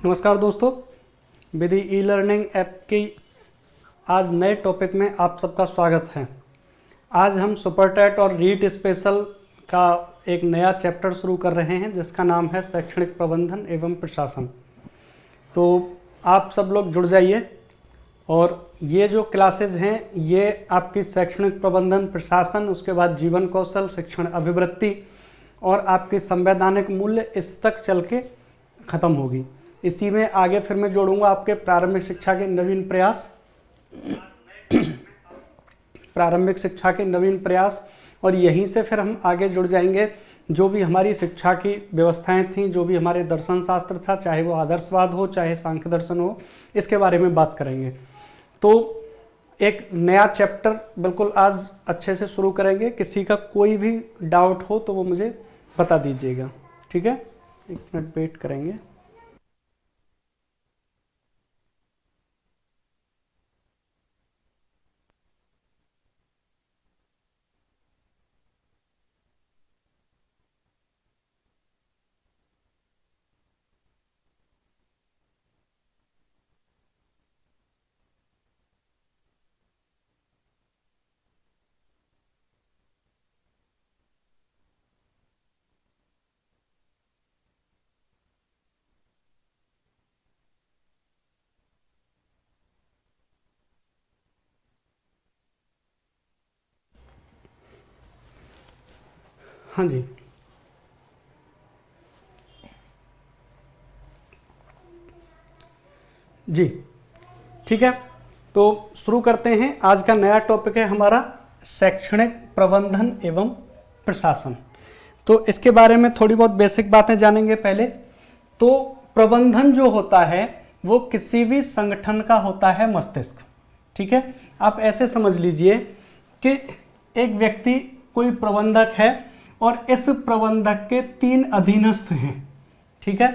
नमस्कार दोस्तों, विधि e learning app की आज नए टॉपिक में आप सबका स्वागत है। आज हम सुपर टेट और रीट स्पेशल का एक नया चैप्टर शुरू कर रहे हैं जिसका नाम है शैक्षणिक प्रबंधन एवं प्रशासन। तो आप सब लोग जुड़ जाइए और ये जो क्लासेस हैं ये आपकी शैक्षणिक प्रबंधन, प्रशासन, उसके बाद जीवन कौशल, शिक्षण अभिवृत्ति और आपकी संवैधानिक मूल्य इस तक चल के ख़त्म होगी। इसी में आगे फिर मैं जोड़ूंगा आपके प्रारंभिक शिक्षा के नवीन प्रयास और यहीं से फिर हम आगे जुड़ जाएंगे। जो भी हमारी शिक्षा की व्यवस्थाएं थीं, जो भी हमारे दर्शन शास्त्र था, चाहे वो आदर्शवाद हो चाहे सांख्य दर्शन हो, इसके बारे में बात करेंगे। तो एक नया चैप्टर बिल्कुल आज अच्छे से शुरू करेंगे। किसी का कोई भी डाउट हो तो वो मुझे बता दीजिएगा, ठीक है? एक मिनट वेट करेंगे। हाँ जी, जी ठीक है। तो शुरू करते हैं। आज का नया टॉपिक है हमारा शैक्षणिक प्रबंधन एवं प्रशासन। तो इसके बारे में थोड़ी बहुत बेसिक बातें जानेंगे। पहले तो प्रबंधन जो होता है वो किसी भी संगठन का होता है मस्तिष्क, ठीक है? आप ऐसे समझ लीजिए कि एक व्यक्ति कोई प्रबंधक है और इस प्रबंधक के 3 अधीनस्थ हैं, ठीक है?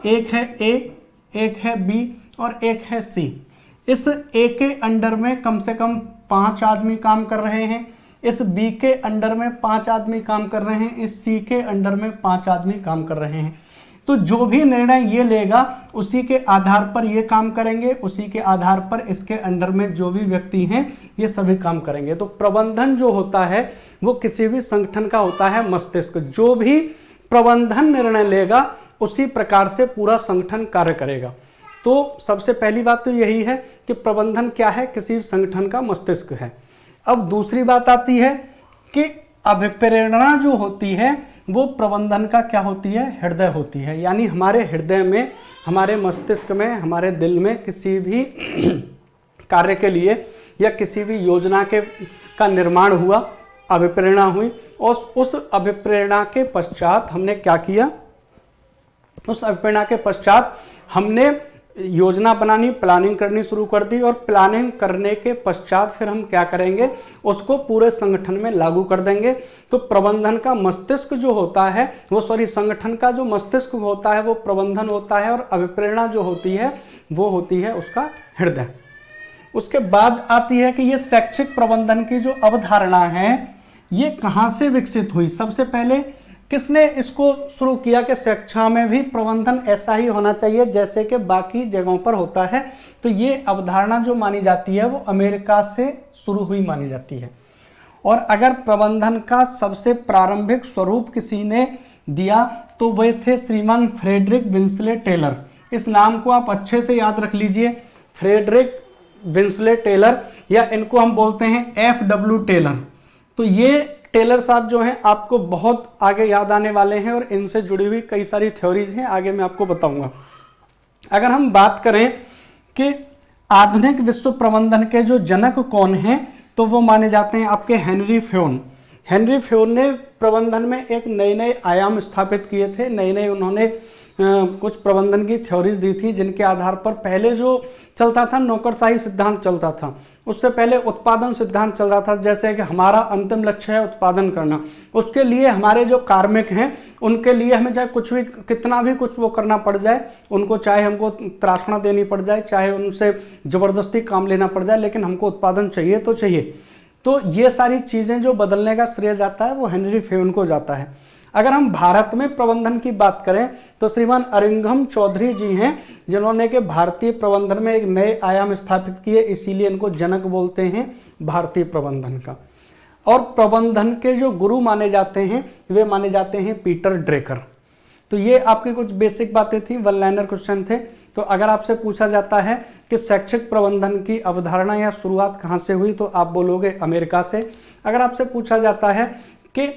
एक है ए, एक है बी और एक है सी। इस ए के अंडर में कम से कम 5 आदमी काम कर रहे हैं, इस बी के अंडर में 5 आदमी काम कर रहे हैं, इस सी के अंडर में 5 आदमी काम कर रहे हैं। तो जो भी निर्णय ये लेगा उसी के आधार पर ये काम करेंगे, उसी के आधार पर इसके अंडर में जो भी व्यक्ति हैं ये सभी काम करेंगे। तो प्रबंधन जो होता है वो किसी भी संगठन का होता है मस्तिष्क। जो भी प्रबंधन निर्णय लेगा उसी प्रकार से पूरा संगठन कार्य करेगा। तो सबसे पहली बात तो यही है कि प्रबंधन क्या है, किसी संगठन का मस्तिष्क है। अब दूसरी बात आती है कि अभिप्रेरणा जो होती है वो प्रबंधन का क्या होती है, हृदय होती है। यानी हमारे हृदय में, हमारे मस्तिष्क में, हमारे दिल में किसी भी कार्य के लिए या किसी भी योजना का निर्माण हुआ, अभिप्रेरणा हुई और उस अभिप्रेरणा के पश्चात हमने क्या किया, उस अभिप्रेरणा के पश्चात हमने योजना बनानी, प्लानिंग करनी शुरू कर दी और प्लानिंग करने के पश्चात फिर हम क्या करेंगे, उसको पूरे संगठन में लागू कर देंगे। तो प्रबंधन का मस्तिष्क जो होता है वो संगठन का जो मस्तिष्क होता है वो प्रबंधन होता है और अभिप्रेरणा जो होती है वो होती है उसका हृदय। उसके बाद आती है कि ये शैक्षिक प्रबंधन की जो अवधारणा है ये कहाँ से विकसित हुई। सबसे पहले किसने इसको शुरू किया कि शिक्षा में भी प्रबंधन ऐसा ही होना चाहिए जैसे कि बाकी जगहों पर होता है। तो ये अवधारणा जो मानी जाती है वो अमेरिका से शुरू हुई मानी जाती है। और अगर प्रबंधन का सबसे प्रारंभिक स्वरूप किसी ने दिया तो वे थे श्रीमान फ्रेडरिक विंसले टेलर। इस नाम को आप अच्छे से याद रख लीजिए, फ्रेडरिक विंसले टेलर, या इनको हम बोलते हैं FW टेलर। तो ये टेलर साहब जो हैं आपको बहुत आगे याद आने वाले हैं और इनसे जुड़ी हुई कई सारी थ्योरीज हैं, आगे मैं आपको बताऊंगा। अगर हम बात करें कि आधुनिक विश्व प्रबंधन के जो जनक कौन हैं तो वो माने जाते हैं आपके हेनरी फ्योन। हेनरी फ्योन ने प्रबंधन में एक नए आयाम स्थापित किए थे। नए उन्होंने कुछ प्रबंधन की थ्योरीज दी थी जिनके आधार पर पहले जो चलता था नौकरशाही सिद्धांत चलता था, उससे पहले उत्पादन सिद्धांत चल रहा था। जैसे कि हमारा अंतिम लक्ष्य है उत्पादन करना, उसके लिए हमारे जो कार्मिक हैं उनके लिए हमें चाहे कुछ भी, कितना भी कुछ वो करना पड़ जाए, उनको चाहे हमको त्रासना देनी पड़ जाए, चाहे उनसे ज़बरदस्ती काम लेना पड़ जाए, लेकिन हमको उत्पादन चाहिए तो चाहिए। तो ये सारी चीज़ें जो बदलने का श्रेय जाता है वो हेनरी फ्योन को जाता है। अगर हम भारत में प्रबंधन की बात करें तो श्रीमान अरिंघम चौधरी जी हैं, जिन्होंने कि भारतीय प्रबंधन में एक नए आयाम स्थापित किए, इसीलिए इनको जनक बोलते हैं भारतीय प्रबंधन का। और प्रबंधन के जो गुरु माने जाते हैं वे माने जाते हैं पीटर ड्रेकर। तो ये आपकी कुछ बेसिक बातें थी, वन लाइनर क्वेश्चन थे। तो अगर आपसे पूछा जाता है कि शैक्षिक प्रबंधन की अवधारणा या शुरुआत कहाँ से हुई, तो आप बोलोगे अमेरिका से। अगर आपसे पूछा जाता है कि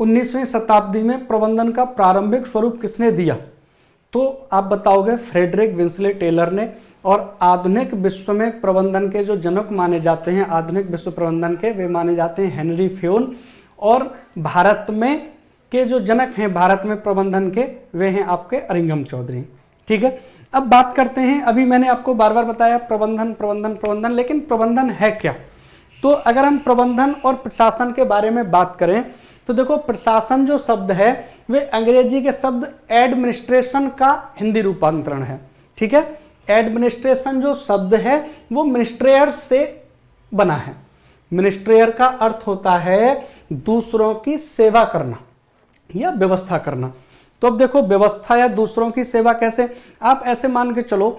19वीं शताब्दी में प्रबंधन का प्रारंभिक स्वरूप किसने दिया, तो आप बताओगे फ्रेडरिक विंसले टेलर ने। और आधुनिक विश्व में प्रबंधन के जो जनक माने जाते हैं, आधुनिक विश्व प्रबंधन के, वे माने जाते हैं हेनरी फ्योन। और भारत में के जो जनक हैं भारत में प्रबंधन के, वे हैं आपके अरिंघम चौधरी। ठीक है, अब बात करते हैं, अभी मैंने आपको बार बार बताया प्रबंधन प्रबंधन प्रबंधन, लेकिन प्रबंधन है क्या। तो अगर हम प्रबंधन और प्रशासन के बारे में बात करें तो देखो, प्रशासन जो शब्द है वे अंग्रेजी के शब्द एडमिनिस्ट्रेशन का हिंदी रूपांतरण है। ठीक है, एडमिनिस्ट्रेशन जो शब्द है वो मिनिस्ट्रेयर से बना है। मिनिस्ट्रेयर का अर्थ होता है दूसरों की सेवा करना या व्यवस्था करना। तो अब देखो, व्यवस्था या दूसरों की सेवा कैसे, आप ऐसे मान के चलो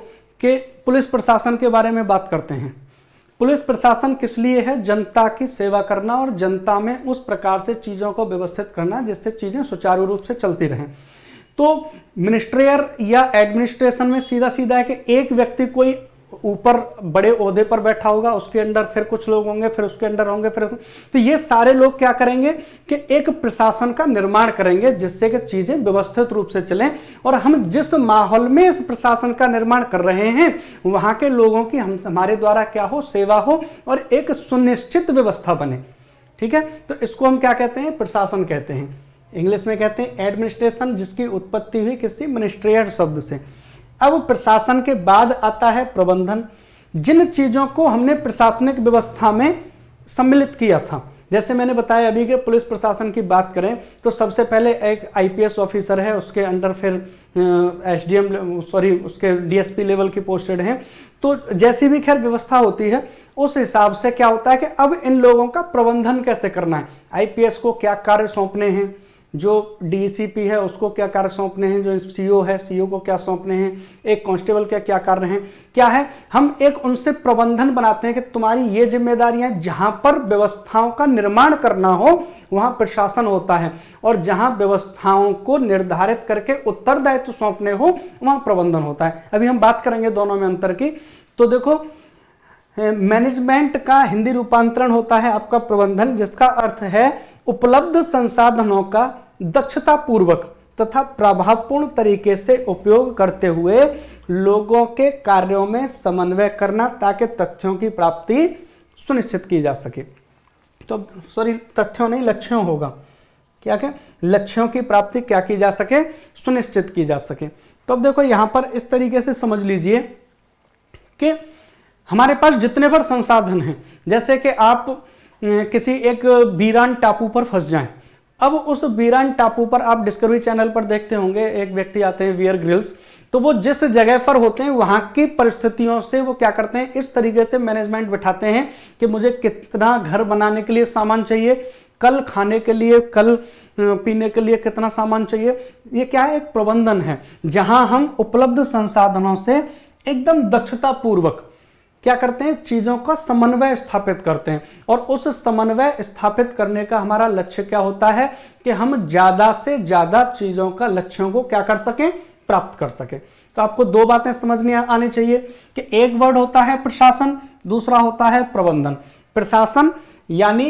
कि पुलिस प्रशासन के बारे में बात करते हैं। पुलिस प्रशासन किस लिए है, जनता की सेवा करना और जनता में उस प्रकार से चीज़ों को व्यवस्थित करना जिससे चीज़ें सुचारू रूप से चलती रहें। तो मिनिस्ट्रियर या एडमिनिस्ट्रेशन में सीधा सीधा है कि एक व्यक्ति कोई ऊपर बड़े ओहदे पर बैठा होगा, उसके अंडर फिर कुछ लोग होंगे, फिर उसके अंडर होंगे, फिर तो ये सारे लोग क्या करेंगे कि एक प्रशासन का निर्माण करेंगे जिससे कि चीजें व्यवस्थित रूप से चलें। और हम जिस माहौल में इस प्रशासन का निर्माण कर रहे हैं वहां के लोगों की हमारे द्वारा क्या हो, सेवा हो और एक सुनिश्चित व्यवस्था बने। ठीक है, तो इसको हम क्या कहते हैं, प्रशासन कहते हैं। इंग्लिश में कहते हैं एडमिनिस्ट्रेशन, जिसकी उत्पत्ति हुई किसी मिनिस्ट्रियर शब्द से। अब प्रशासन के बाद आता है प्रबंधन। जिन चीजों को हमने प्रशासनिक व्यवस्था में सम्मिलित किया था, जैसे मैंने बताया अभी के पुलिस प्रशासन की बात करें तो सबसे पहले एक आईपीएस ऑफिसर है, उसके अंडर फिर उसके डीएसपी लेवल की पोस्टेड हैं। तो जैसी भी खैर व्यवस्था होती है उस हिसाब से क्या होता है कि अब इन लोगों का प्रबंधन कैसे करना है, आईपीएस को क्या कार्य सौंपने हैं, जो डीसीपी है उसको क्या कार्य सौंपने हैं, जो सीओ है सीओ को क्या सौंपने हैं, एक कांस्टेबल के क्या कार्य हैं, क्या है, हम एक उनसे प्रबंधन बनाते हैं कि तुम्हारी ये जिम्मेदारियां, जहां पर व्यवस्थाओं का निर्माण करना हो वहां प्रशासन होता है और जहां व्यवस्थाओं को निर्धारित करके उत्तरदायित्व सौंपने हो वहां प्रबंधन होता है। अभी हम बात करेंगे दोनों में अंतर की। तो देखो, मैनेजमेंट का हिंदी रूपांतरण होता है आपका प्रबंधन, जिसका अर्थ है उपलब्ध संसाधनों का दक्षता पूर्वक तथा प्रभावपूर्ण तरीके से उपयोग करते हुए लोगों के कार्यों में समन्वय करना ताकि तथ्यों की प्राप्ति सुनिश्चित की जा सके। तो तथ्यों नहीं, लक्ष्यों होगा। क्या क्या लक्ष्यों की प्राप्ति क्या की जा सके, सुनिश्चित की जा सके। तो अब देखो यहां पर इस तरीके से समझ लीजिए कि हमारे पास जितने पर संसाधन हैं, जैसे कि आप किसी एक वीरान टापू पर फंस जाएं। अब उस वीरान टापू पर आप डिस्कवरी चैनल पर देखते होंगे एक व्यक्ति आते हैं बियर ग्रिल्स, तो वो जिस जगह पर होते हैं वहां की परिस्थितियों से वो क्या करते हैं, इस तरीके से मैनेजमेंट बिठाते हैं कि मुझे कितना घर बनाने के लिए सामान चाहिए, कल खाने के लिए, कल पीने के लिए कितना सामान चाहिए। ये क्या है, एक प्रबंधन है जहां हम उपलब्ध संसाधनों से एकदम दक्षता पूर्वक क्या करते हैं, चीजों का समन्वय स्थापित करते हैं। और उस समन्वय स्थापित करने का हमारा लक्ष्य क्या होता है कि हम ज्यादा से ज्यादा चीजों का लक्ष्यों को क्या कर सकें, प्राप्त कर सकें। तो आपको दो बातें समझ आनी चाहिए कि एक वर्ड होता है प्रशासन, दूसरा होता है प्रबंधन। प्रशासन यानी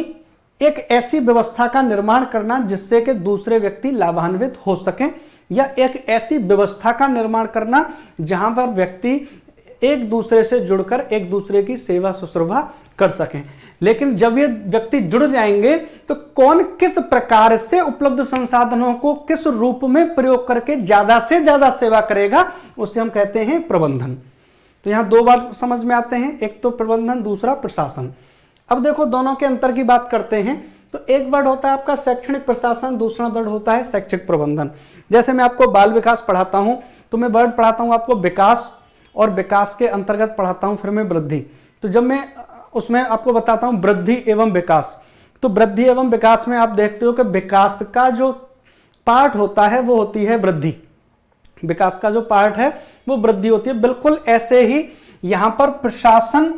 एक ऐसी व्यवस्था का निर्माण करना जिससे कि दूसरे व्यक्ति लाभान्वित हो सकें, या एक ऐसी व्यवस्था का निर्माण करना जहां पर व्यक्ति एक दूसरे से जुड़कर एक दूसरे की सेवा शुश्रूषा कर सकें। लेकिन जब ये व्यक्ति जुड़ जाएंगे तो कौन किस प्रकार से उपलब्ध संसाधनों को किस रूप में प्रयोग करके ज्यादा से ज्यादा सेवा करेगा, उसे हम कहते हैं प्रबंधन। तो यहां दो बात समझ में आते हैं, एक तो प्रबंधन, दूसरा प्रशासन। अब देखो दोनों के अंतर की बात करते हैं। तो एक वर्ड होता है आपका शैक्षणिक प्रशासन, दूसरा वर्ड होता है शैक्षिक प्रबंधन। जैसे मैं आपको बाल विकास पढ़ाता हूं तो मैं वर्ड पढ़ाता हूं आपको विकास, और विकास के अंतर्गत पढ़ाता हूं फिर मैं वृद्धि। तो जब मैं उसमें आपको बताता हूं वृद्धि एवं विकास, तो वृद्धि एवं विकास में आप देखते हो कि विकास का जो पार्ट होता है वो होती है वृद्धि। विकास का जो पार्ट है वो वृद्धि होती है। बिल्कुल ऐसे ही यहां पर प्रशासन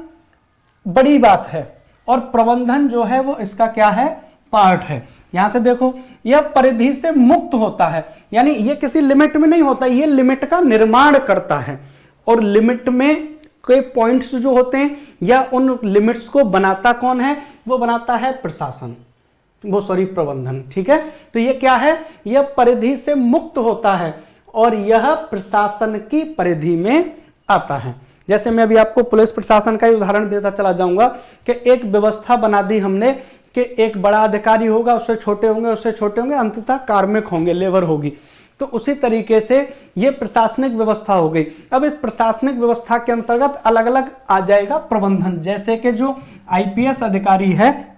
बड़ी बात है और प्रबंधन जो है वो इसका क्या है, पार्ट है। यहां से देखो, यह परिधि से मुक्त होता है, यानी ये किसी लिमिट में नहीं होता, ये लिमिट का निर्माण करता है। और लिमिट में कोई पॉइंट्स जो होते हैं या उन लिमिट्स को बनाता कौन है, वो बनाता है प्रशासन, वो सॉरी प्रबंधन। ठीक है, तो ये क्या है, यह परिधि से मुक्त होता है और यह प्रशासन की परिधि में आता है। जैसे मैं अभी आपको पुलिस प्रशासन का ही उदाहरण देता चला जाऊंगा कि एक व्यवस्था बना दी हमने कि एक बड़ा अधिकारी होगा, उससे छोटे होंगे, उससे छोटे होंगे, अंततः कार्मिक होंगे, लेबर होगी। तो उसी तरीके से ये प्रशासनिक व्यवस्था हो गई। अब इस प्रशासनिक व्यवस्था के अंतर्गत अलग अलग आ जाएगा प्रबंधन। जैसे कि जो आईपीएस अधिकारी है,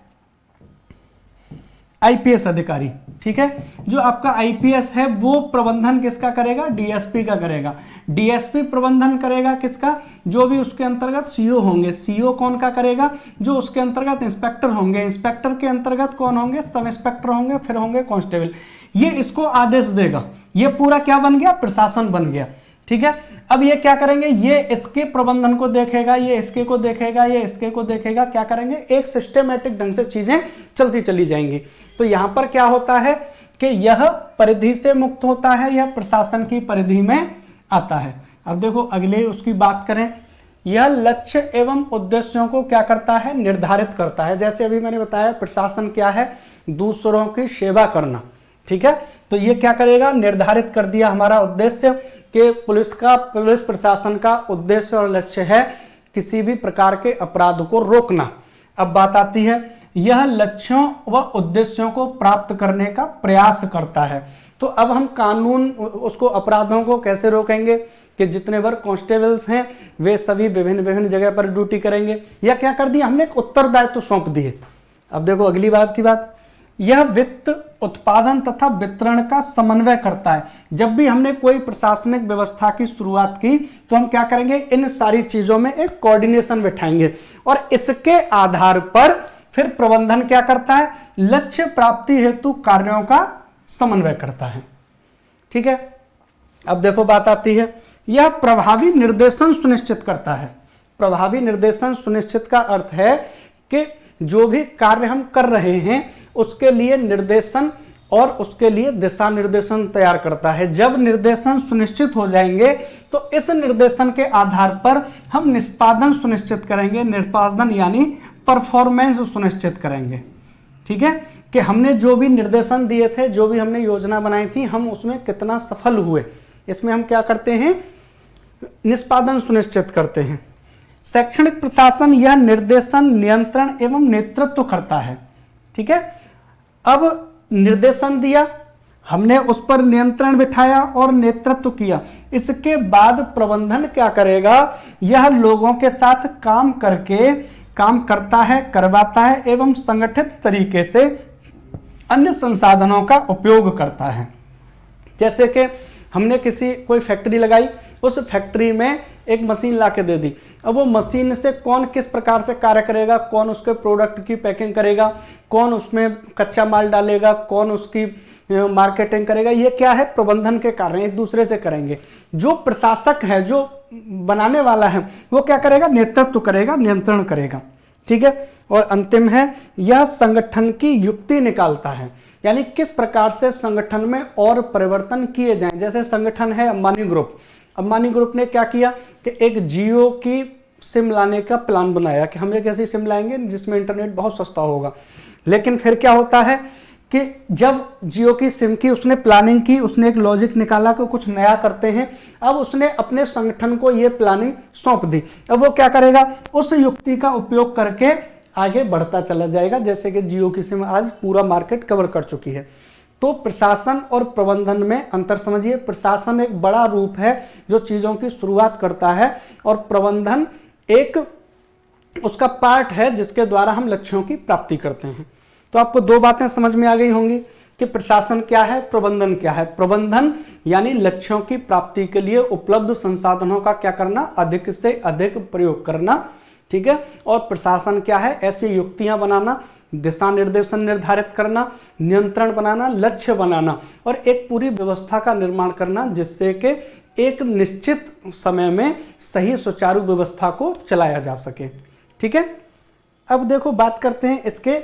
आईपीएस अधिकारी, ठीक है, जो आपका आईपीएस है वो प्रबंधन किसका करेगा, डीएसपी का करेगा। डीएसपी प्रबंधन करेगा किसका, जो भी उसके अंतर्गत सीओ होंगे। सीओ कौन का करेगा, जो उसके अंतर्गत इंस्पेक्टर होंगे। इंस्पेक्टर के अंतर्गत कौन होंगे, सब इंस्पेक्टर होंगे, फिर होंगे कांस्टेबल। ये इसको आदेश देगा। ये पूरा क्या बन गया, प्रशासन बन गया। ठीक है, अब ये क्या करेंगे, ये इसके प्रबंधन को देखेगा, ये इसके को देखेगा, ये इसके को देखेगा। क्या करेंगे, एक सिस्टमैटिक ढंग से चीजें चलती चली जाएंगी। तो यहां पर क्या होता है कि यह परिधि से मुक्त होता है, यह प्रशासन की परिधि में आता है। अब देखो अगले उसकी बात करें, यह लक्ष्य एवं उद्देश्यों को क्या करता है, निर्धारित करता है। जैसे अभी मैंने बताया प्रशासन क्या है, दूसरों की सेवा करना। ठीक है, तो ये क्या करेगा, निर्धारित कर दिया हमारा उद्देश्य कि पुलिस प्रशासन का उद्देश्य और लक्ष्य है किसी भी प्रकार के अपराध को रोकना। अब बात आती है, यह लक्ष्यों व उद्देश्यों को प्राप्त करने का प्रयास करता है। तो अब हम कानून उसको अपराधों को कैसे रोकेंगे कि जितने बार कांस्टेबल्स हैं वे सभी विभिन्न विभिन्न जगह पर ड्यूटी करेंगे, या क्या कर दिया हमने, एक उत्तरदायित्व सौंप दिए। अब देखो अगली बात की बात, यह वित्त उत्पादन तथा वितरण का समन्वय करता है। जब भी हमने कोई प्रशासनिक व्यवस्था की शुरुआत की तो हम क्या करेंगे, इन सारी चीजों में एक कोऑर्डिनेशन बिठाएंगे और इसके आधार पर फिर प्रबंधन क्या करता है, लक्ष्य प्राप्ति हेतु कार्यों का समन्वय करता है। ठीक है, अब देखो बात आती है, यह प्रभावी निर्देशन सुनिश्चित करता है। प्रभावी निर्देशन सुनिश्चित का अर्थ है कि जो भी कार्य हम कर रहे हैं उसके लिए निर्देशन और उसके लिए दिशा निर्देशन तैयार करता है। जब निर्देशन सुनिश्चित हो जाएंगे तो इस निर्देशन के आधार पर हम निष्पादन सुनिश्चित करेंगे। निष्पादन यानी परफॉर्मेंस सुनिश्चित करेंगे। ठीक है, कि हमने जो भी निर्देशन दिए थे, जो भी हमने योजना बनाई थी, हम उसमें कितना सफल हुए, इसमें हम क्या करते हैं, निष्पादन सुनिश्चित करते हैं। शैक्षणिक प्रशासन यह निर्देशन, नियंत्रण एवं नेतृत्व करता है। ठीक है, अब निर्देशन दिया हमने, उस पर नियंत्रण बिठाया और नेतृत्व किया। इसके बाद प्रबंधन क्या करेगा, यह लोगों के साथ काम करता है, करवाता है एवं संगठित तरीके से अन्य संसाधनों का उपयोग करता है। जैसे कि हमने कोई फैक्ट्री लगाई, उस फैक्ट्री में एक मशीन ला के दे दी। अब वो मशीन से कौन किस प्रकार से कार्य करेगा, कौन उसके प्रोडक्ट की पैकिंग करेगा, कौन उसमें कच्चा माल डालेगा, कौन उसकी मार्केटिंग करेगा, ये क्या है, प्रबंधन के कार्य एक दूसरे से करेंगे। जो प्रशासक है, जो बनाने वाला है, वो क्या करेगा, नेतृत्व करेगा, नियंत्रण करेगा। ठीक है, और अंतिम है, यह संगठन की युक्ति निकालता है, यानी किस प्रकार से संगठन में और परिवर्तन किए जाएं। जैसे संगठन है अंबानी ग्रुप, अंबानी ग्रुप ने क्या किया कि एक जियो की सिम लाने का प्लान बनाया कि हम एक ऐसी सिम लाएंगे जिसमें इंटरनेट बहुत सस्ता होगा। लेकिन फिर क्या होता है कि जब जियो की सिम की उसने प्लानिंग की, उसने एक लॉजिक निकाला कि कुछ नया करते हैं। अब उसने अपने संगठन को ये प्लानिंग सौंप दी। अब वो क्या करेगा, उस युक्ति का उपयोग करके आगे बढ़ता चला जाएगा। जैसे कि जियो की सिम आज पूरा मार्केट कवर कर चुकी है। तो प्रशासन और प्रबंधन में अंतर समझिए। प्रशासन एक बड़ा रूप है जो चीजों की शुरुआत करता है, और प्रबंधन एक उसका पार्ट है जिसके द्वारा हम लक्ष्यों की प्राप्ति करते हैं। तो आपको दो बातें समझ में आ गई होंगी कि प्रशासन क्या है, प्रबंधन क्या है। प्रबंधन यानी लक्ष्यों की प्राप्ति के लिए उपलब्ध संसाधनों का क्या करना, अधिक से अधिक प्रयोग करना। ठीक है, और प्रशासन क्या है, ऐसी युक्तियां बनाना दिशा निर्देशन निर्धारित करना, नियंत्रण बनाना, लक्ष्य बनाना और एक पूरी व्यवस्था का निर्माण करना, जिससे कि एक निश्चित समय में सही सुचारू व्यवस्था को चलाया जा सके। ठीक है, अब देखो बात करते हैं इसके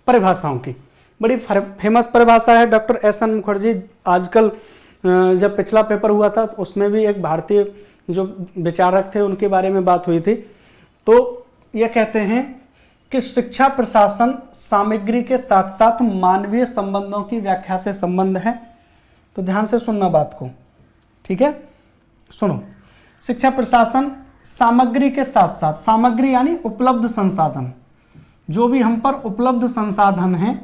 परिभाषाओं की। बड़ी फेमस परिभाषा है डॉक्टर एस एन मुखर्जी, आजकल जब पिछला पेपर हुआ था तो उसमें भी एक भारतीय जो विचारक थे उनके बारे में बात हुई थी। तो ये कहते हैं कि शिक्षा प्रशासन सामग्री के साथ साथ मानवीय संबंधों की व्याख्या से संबंध है। तो ध्यान से सुनना बात को, ठीक है, सुनो। शिक्षा प्रशासन सामग्री के साथ साथ, सामग्री यानी उपलब्ध संसाधन, जो भी हम पर उपलब्ध संसाधन हैं,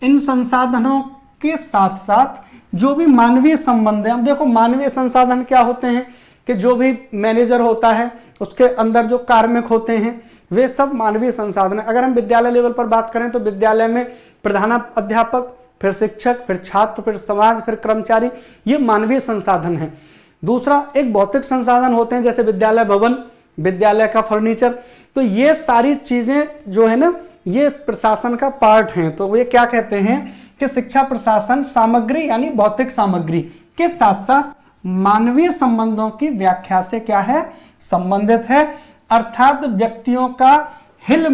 इन संसाधनों के साथ साथ जो भी मानवीय संबंध है। अब देखो मानवीय संसाधन क्या होते हैं कि जो भी मैनेजर होता है उसके अंदर जो कार्मिक होते हैं वे सब मानवीय संसाधन है। अगर हम विद्यालय लेवल पर बात करें तो विद्यालय में प्रधानाध्यापक, फिर शिक्षक, फिर छात्र, फिर समाज, फिर कर्मचारी, ये मानवीय संसाधन है। दूसरा एक भौतिक संसाधन होते हैं, जैसे विद्यालय भवन, विद्यालय का फर्नीचर। तो ये सारी चीजें जो है ना, ये प्रशासन का पार्ट हैं। तो ये क्या कहते हैं कि शिक्षा प्रशासन सामग्री यानी भौतिक सामग्री के साथ साथ मानवीय संबंधों की व्याख्या से क्या है, संबंधित है। अर्थात व्यक्तियों का हिल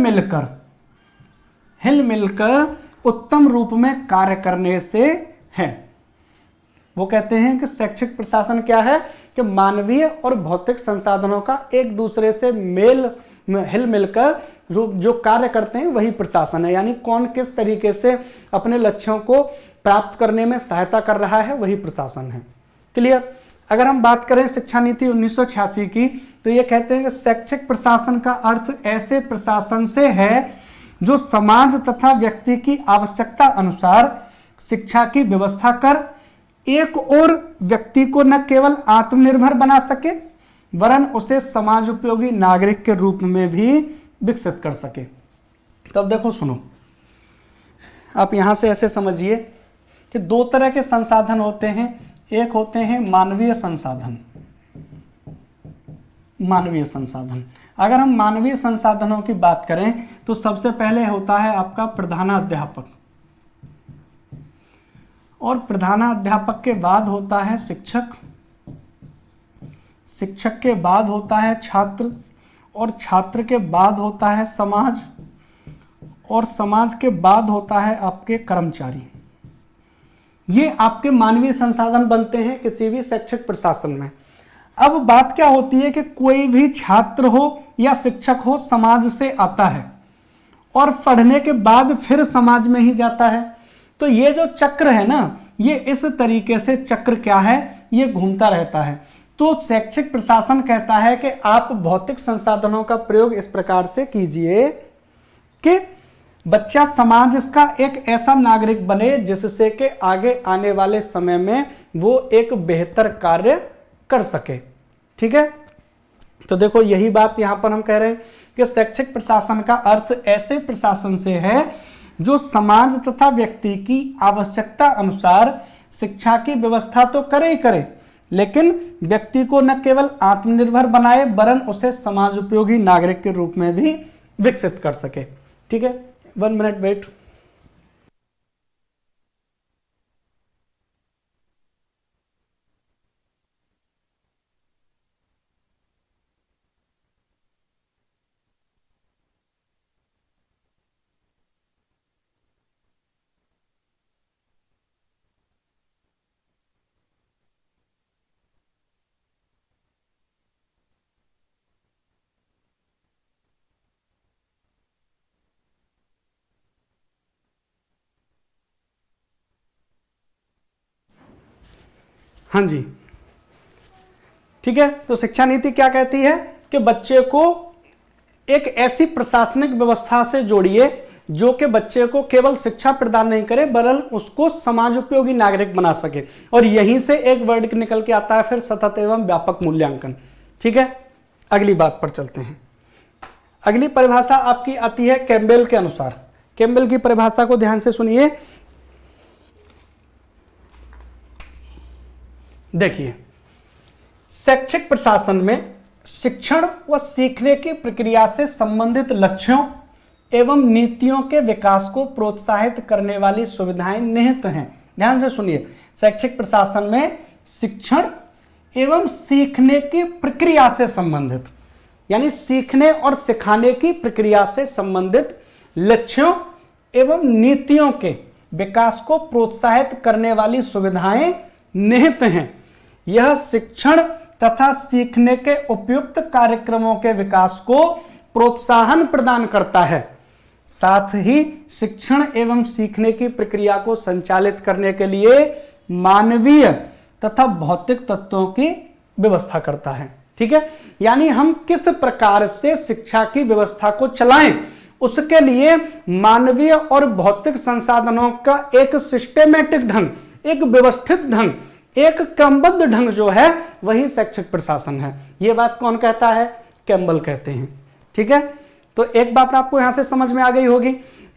मिलकर उत्तम रूप में कार्य करने से है। वो कहते हैं कि शैक्षिक प्रशासन क्या है कि मानवीय और भौतिक संसाधनों का एक दूसरे से हिल मिलकर जो कार्य करते हैं वही प्रशासन है। यानी कौन किस तरीके से अपने लक्ष्यों को प्राप्त करने में सहायता कर रहा है, वही प्रशासन है। क्लियर। अगर हम बात करें शिक्षा नीति 1986 की, तो ये कहते हैं कि शैक्षिक प्रशासन का अर्थ ऐसे प्रशासन से है जो समाज तथा व्यक्ति की आवश्यकता अनुसार शिक्षा की व्यवस्था कर एक और व्यक्ति को न केवल आत्मनिर्भर बना सके वरन उसे समाज उपयोगी नागरिक के रूप में भी विकसित कर सके। तब देखो सुनो, आप यहां से ऐसे समझिए कि दो तरह के संसाधन होते हैं। एक होते हैं मानवीय संसाधन। मानवीय संसाधन, अगर हम मानवीय संसाधनों की बात करें तो सबसे पहले होता है आपका प्रधानाध्यापक, और प्रधानाध्यापक के बाद होता है शिक्षक, शिक्षक के बाद होता है छात्र, और छात्र के बाद होता है समाज, और समाज के बाद होता है आपके कर्मचारी। ये आपके मानवीय संसाधन बनते हैं किसी भी शैक्षिक प्रशासन में। अब बात क्या होती है कि कोई भी छात्र हो या शिक्षक हो समाज से आता है और पढ़ने के बाद फिर समाज में ही जाता है। तो ये जो चक्र है ना, ये इस तरीके से चक्र क्या है, ये घूमता रहता है। तो शैक्षिक प्रशासन कहता है कि आप भौतिक संसाधनों का प्रयोग इस प्रकार से कीजिए कि बच्चा समाज का एक ऐसा नागरिक बने जिससे कि आगे आने वाले समय में वो एक बेहतर कार्य कर सके। ठीक है, तो देखो यही बात यहां पर हम कह रहे हैं कि शैक्षिक प्रशासन का अर्थ ऐसे प्रशासन से है जो समाज तथा व्यक्ति की आवश्यकता अनुसार शिक्षा की व्यवस्था तो करे ही करे, लेकिन व्यक्ति को न केवल आत्मनिर्भर बनाए वरन उसे समाज उपयोगी नागरिक के रूप में भी विकसित कर सके। ठीक है, 1 मिनट वेट। हाँ जी, ठीक है। तो शिक्षा नीति क्या कहती है कि बच्चे को एक ऐसी प्रशासनिक व्यवस्था से जोड़िए जो कि बच्चे को केवल शिक्षा प्रदान नहीं करे वरन उसको समाज उपयोगी नागरिक बना सके। और यहीं से एक वर्ड निकल के आता है फिर सतत एवं व्यापक मूल्यांकन। ठीक है, अगली बात पर चलते हैं। अगली परिभाषा आपकी आती है कैम्बेल के अनुसार। कैम्बेल की परिभाषा को ध्यान से सुनिए। देखिए, शैक्षिक प्रशासन में शिक्षण व सीखने की प्रक्रिया से संबंधित लक्ष्यों, एवं नीतियों के विकास को प्रोत्साहित करने वाली सुविधाएं निहित हैं। ध्यान से सुनिए, शैक्षिक प्रशासन में शिक्षण एवं सीखने की प्रक्रिया से संबंधित, यानी सीखने और सिखाने की प्रक्रिया से संबंधित लक्ष्यों एवं नीतियों के विकास को प्रोत्साहित करने वाली सुविधाएं निहित हैं। यह शिक्षण तथा सीखने के उपयुक्त कार्यक्रमों के विकास को प्रोत्साहन प्रदान करता है। साथ ही शिक्षण एवं सीखने की प्रक्रिया को संचालित करने के लिए मानवीय तथा भौतिक तत्वों की व्यवस्था करता है। ठीक है, यानी हम किस प्रकार से शिक्षा की व्यवस्था को चलाएं, उसके लिए मानवीय और भौतिक संसाधनों का एक सिस्टेमेटिक ढंग, एक व्यवस्थित ढंग, एक क्रमबद्ध ढंग जो है वही शैक्षिक प्रशासन है। यह बात कौन कहता है? कैम्बल कहते हैं। ठीक है, तो एक बात आपको यहां से समझ में आ गई होगी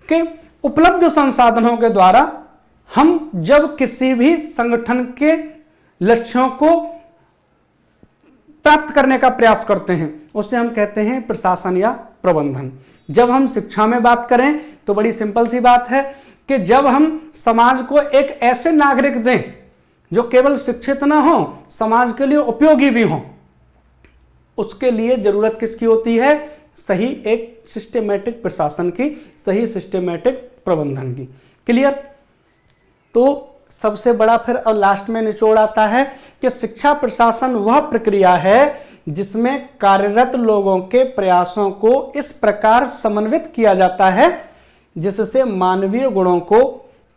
कि उपलब्ध संसाधनों के द्वारा हम जब किसी भी संगठन के लक्ष्यों को प्राप्त करने का प्रयास करते हैं उसे हम कहते हैं प्रशासन या प्रबंधन। जब हम शिक्षा में बात करें तो बड़ी सिंपल सी बात है कि जब हम समाज को एक ऐसे नागरिक दें जो केवल शिक्षित ना हो, समाज के लिए उपयोगी भी हो, उसके लिए जरूरत किसकी होती है? सही एक सिस्टेमेटिक प्रशासन की, सही सिस्टेमेटिक प्रबंधन की। क्लियर? तो सबसे बड़ा फिर और लास्ट में निचोड़ आता है कि शिक्षा प्रशासन वह प्रक्रिया है जिसमें कार्यरत लोगों के प्रयासों को इस प्रकार समन्वित किया जाता है जिससे मानवीय गुणों को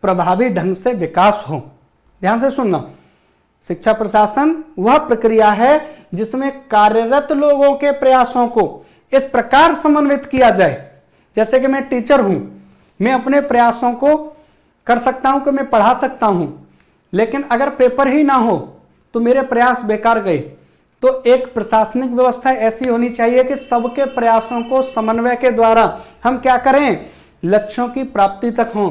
प्रभावी ढंग से विकास हो। ध्यान से सुनना, शिक्षा प्रशासन वह प्रक्रिया है जिसमें कार्यरत लोगों के प्रयासों को इस प्रकार समन्वित किया जाए, जैसे कि मैं टीचर हूं, मैं अपने प्रयासों को कर सकता हूं कि मैं पढ़ा सकता हूं, लेकिन अगर पेपर ही ना हो तो मेरे प्रयास बेकार गए। तो एक प्रशासनिक व्यवस्था ऐसी होनी चाहिए कि सबके प्रयासों को समन्वय के द्वारा हम क्या करें? लक्ष्यों की प्राप्ति तक हो,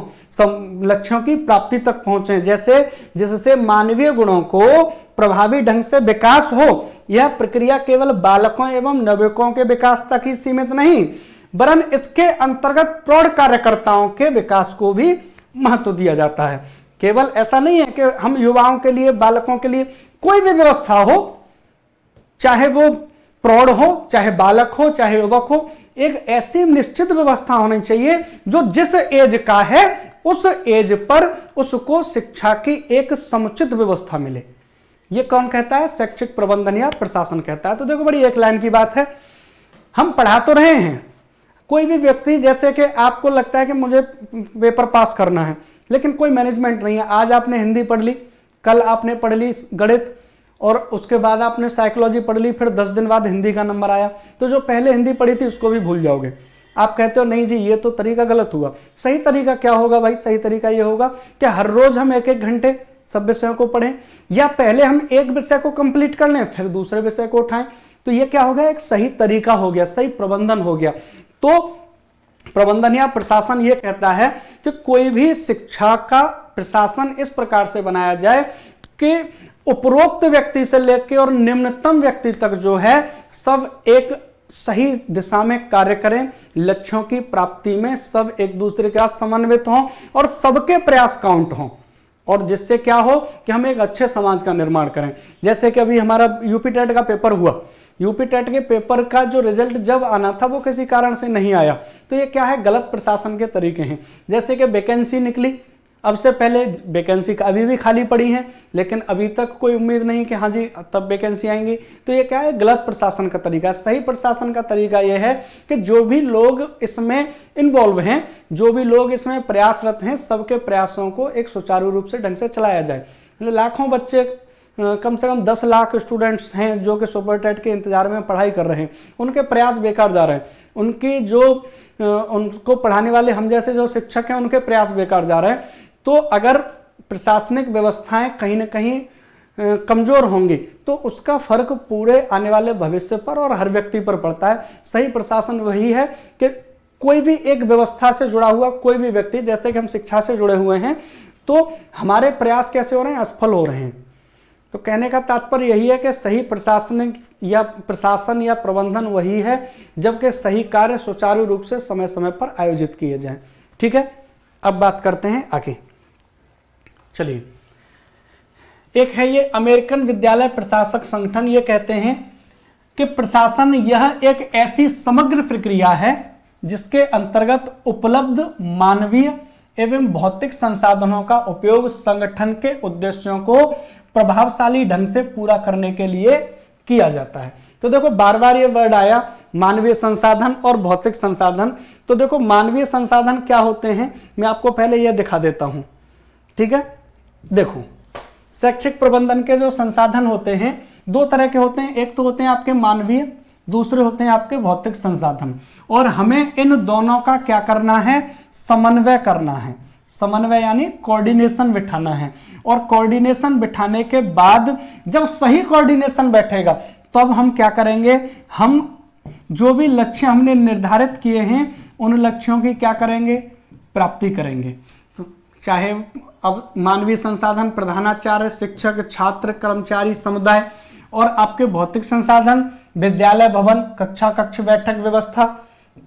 लक्ष्यों की प्राप्ति तक पहुंचे, जैसे जिससे मानवीय गुणों को प्रभावी ढंग से विकास हो। यह प्रक्रिया केवल बालकों एवं नवयुवकों के विकास तक ही सीमित नहीं, वरन इसके अंतर्गत प्रौढ़ कार्यकर्ताओं के विकास को भी महत्व दिया जाता है। केवल ऐसा नहीं है कि हम युवाओं के लिए, बालकों के लिए कोई भी व्यवस्था हो, चाहे वो प्रौढ़ हो, चाहे बालक हो, चाहे युवक हो, एक ऐसी निश्चित व्यवस्था होनी चाहिए जो जिस एज का है उस एज पर उसको शिक्षा की एक समुचित व्यवस्था मिले। ये कौन कहता है? शैक्षिक प्रबंधन या प्रशासन कहता है। तो देखो, बड़ी एक लाइन की बात है, हम पढ़ा तो रहे हैं। कोई भी व्यक्ति, जैसे कि आपको लगता है कि मुझे पेपर पास करना है, लेकिन कोई मैनेजमेंट नहीं है। आज आपने हिंदी पढ़ ली, कल आपने पढ़ ली गणित, और उसके बाद आपने साइकोलॉजी पढ़ ली, फिर 10 दिन बाद हिंदी का नंबर आया, तो जो पहले हिंदी पढ़ी थी उसको भी भूल जाओगे। आप कहते हो नहीं जी ये तो तरीका गलत हुआ। सही तरीका क्या होगा भाई? सही तरीका ये होगा कि हर रोज हम 1-1 घंटे सब विषयों को पढ़ें, या पहले हम एक विषय को कंप्लीट कर लें फिर दूसरे विषय को उठाएं। तो ये क्या हो गया? एक सही तरीका हो गया, सही प्रबंधन हो गया। तो प्रबंधन या प्रशासन ये कहता है कि कोई भी शिक्षा का प्रशासन इस प्रकार से बनाया जाए कि उपरोक्त व्यक्ति से लेकर और निम्नतम व्यक्ति तक जो है सब एक सही दिशा में कार्य करें, लक्ष्यों की प्राप्ति में सब एक दूसरे के साथ समन्वित हों और सबके प्रयास काउंट हों, और जिससे क्या हो कि हम एक अच्छे समाज का निर्माण करें। जैसे कि अभी हमारा यूपी टेट का पेपर हुआ, यूपी टेट के पेपर का जो रिजल्ट जब आना था वो किसी कारण से नहीं आया, तो ये क्या है? गलत प्रशासन के तरीके हैं। जैसे कि वैकेंसी निकली, अब से पहले वैकेंसी अभी भी खाली पड़ी है, लेकिन अभी तक कोई उम्मीद नहीं कि हाँ जी तब वैकेंसी आएंगी, तो ये क्या है? गलत प्रशासन का तरीका। सही प्रशासन का तरीका ये है कि जो भी लोग इसमें इन्वॉल्व हैं, जो भी लोग इसमें प्रयासरत हैं, सबके प्रयासों को एक सुचारू रूप से ढंग से चलाया जाए। लाखों बच्चे, कम से कम 10 लाख स्टूडेंट्स हैं जो कि सुपर टेट के इंतजार में पढ़ाई कर रहे हैं, उनके प्रयास बेकार जा रहे हैं। उनकी जो उनको पढ़ाने वाले हम जैसे जो शिक्षक हैं उनके प्रयास बेकार जा रहे हैं। तो अगर प्रशासनिक व्यवस्थाएं कहीं ना कहीं कमजोर होंगी तो उसका फर्क पूरे आने वाले भविष्य पर और हर व्यक्ति पर पड़ता है। सही प्रशासन वही है कि कोई भी एक व्यवस्था से जुड़ा हुआ कोई भी व्यक्ति, जैसे कि हम शिक्षा से जुड़े हुए हैं, तो हमारे प्रयास कैसे हो रहे हैं? असफल हो रहे हैं। तो कहने का तात्पर्य यही है कि सही प्रशासन या प्रबंधन वही है जबकि सही कार्य सुचारू रूप से समय समय पर आयोजित किए जाएं। ठीक है, अब बात करते हैं आगे। चलिए, एक है ये अमेरिकन विद्यालय प्रशासक संगठन। ये कहते हैं कि प्रशासन यह एक ऐसी समग्र प्रक्रिया है जिसके अंतर्गत उपलब्ध मानवीय एवं भौतिक संसाधनों का उपयोग संगठन के उद्देश्यों को प्रभावशाली ढंग से पूरा करने के लिए किया जाता है। तो देखो बार बार ये वर्ड आया, मानवीय संसाधन और भौतिक संसाधन। तो देखो मानवीय संसाधन क्या होते हैं, मैं आपको पहले ये दिखा देता हूं। ठीक है, देखो शैक्षिक प्रबंधन के जो संसाधन होते हैं दो तरह के होते हैं, एक तो होते हैं आपके मानवीय, दूसरे होते हैं आपके भौतिक संसाधन। और हमें इन दोनों का क्या करना है, समन्वय करना है। समन्वय यानी कोऑर्डिनेशन बिठाना है। और कोऑर्डिनेशन बिठाने के बाद जब सही कोऑर्डिनेशन बैठेगा तब हम क्या करेंगे, हम जो भी लक्ष्य हमने निर्धारित किए हैं उन लक्ष्यों की क्या करेंगे, प्राप्ति करेंगे। तो चाहे अब मानवीय संसाधन प्रधानाचार्य, शिक्षक, छात्र, कर्मचारी, समुदाय, और आपके भौतिक संसाधन विद्यालय भवन, कक्षा कक्ष, बैठक व्यवस्था,